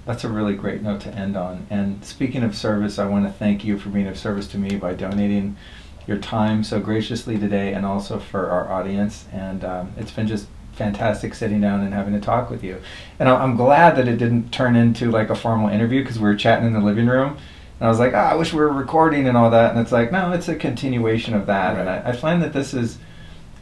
That's a really great note to end on. And speaking of service, I want to thank you for being of service to me by donating your time so graciously today, and also for our audience. And it's been just fantastic sitting down and having a talk with you. And I'm glad that it didn't turn into like a formal interview, because we were chatting in the living room and I was like, I wish we were recording and all that. And it's like, no, it's a continuation of that. Right. And I find that this is,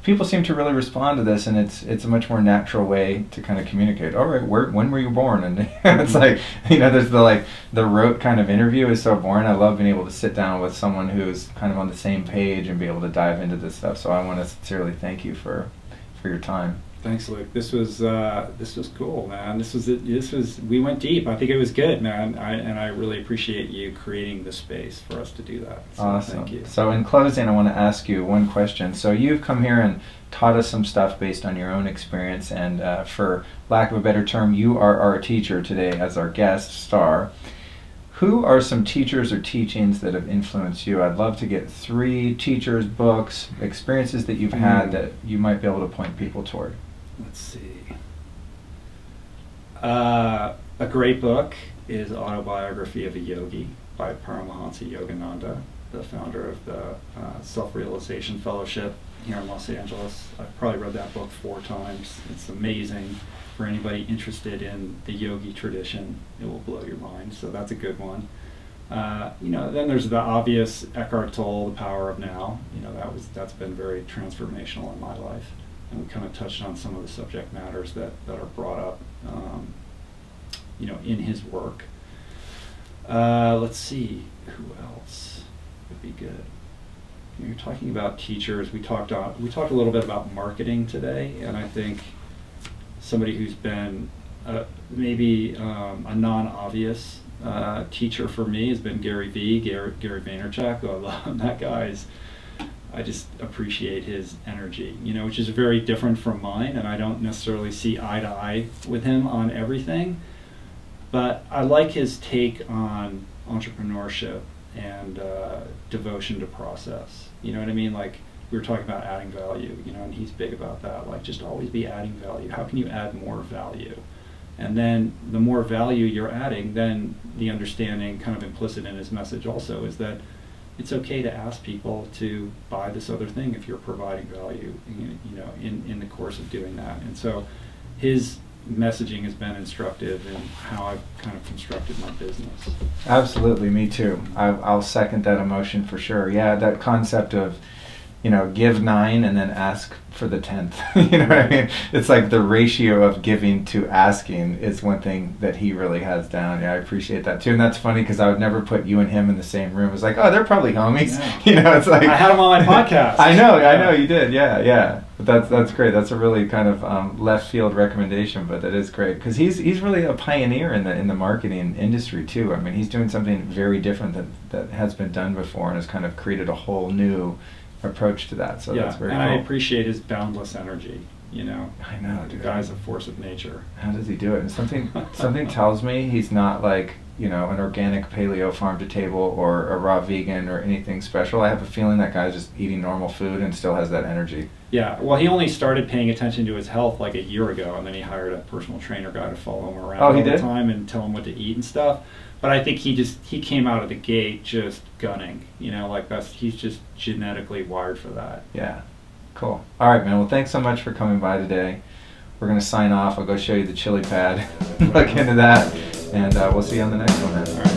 people seem to really respond to this, and it's a much more natural way to kind of communicate. All right, when were you born? And it's like, you know, there's the rote kind of interview is so boring. I love being able to sit down with someone who's kind of on the same page and be able to dive into this stuff. So I want to sincerely thank you for your time. Thanks, Luke. This was cool, man. We went deep. I think it was good, man. And I really appreciate you creating the space for us to do that. So awesome. Thank you. So in closing, I want to ask you one question. So you've come here and taught us some stuff based on your own experience, and for lack of a better term, you are our teacher today as our guest star. who are some teachers or teachings that have influenced you? I'd love to get 3 teachers, books, experiences that you've had that you might be able to point people toward. Let's see. A great book is Autobiography of a Yogi by Paramahansa Yogananda, the founder of the Self-Realization Fellowship here in Los Angeles. I've probably read that book 4 times. It's amazing. For anybody interested in the yogi tradition, it will blow your mind. So that's a good one. Then there's the obvious Eckhart Tolle, The Power of Now. That's been very transformational in my life. And we kind of touched on some of the subject matters that are brought up, in his work. Let's see, who else would be good? You're talking about teachers. We talked a little bit about marketing today, and I think somebody who's been maybe a non-obvious teacher for me has been Gary Vaynerchuk. I love him. That guy's, I just appreciate his energy, which is very different from mine, and I don't necessarily see eye to eye with him on everything, but I like his take on entrepreneurship and devotion to process. You know what I mean? Like, we were talking about adding value, and he's big about that. Like, just always be adding value. How can you add more value? And then the more value you're adding, then the understanding, kind of implicit in his message also, is that it's okay to ask people to buy this other thing if you're providing value, in the course of doing that. And so his messaging has been instructive in how I've kind of constructed my business. Absolutely, me too. I'll second that emotion for sure. Yeah, that concept of, give 9 and then ask for the 10th. You know what I mean? It's like the ratio of giving to asking is one thing that he really has down. Yeah, I appreciate that too. And that's funny because I would never put you and him in the same room. It's like, oh, they're probably homies. Yeah. It's like, I had him on my podcast. I know you did. Yeah. But that's great. That's a really kind of left field recommendation, but that is great because he's really a pioneer in the marketing industry too. I mean, he's doing something very different that has been done before and has kind of created a whole new approach to that. So that's very cool. I appreciate his boundless energy. I know, dude. The guy's a force of nature. How does he do it? And something tells me he's not like, an organic paleo farm to table or a raw vegan or anything special. I have a feeling that guy's just eating normal food and still has that energy. Yeah, well, he only started paying attention to his health like a year ago, and then he hired a personal trainer guy to follow him around all the time and tell him what to eat and stuff. But I think he came out of the gate just gunning, he's just genetically wired for that. Yeah, cool. All right, man, well, thanks so much for coming by today. We're going to sign off. I'll go show you the chili pad, look into that, and we'll see you on the next one then. All right.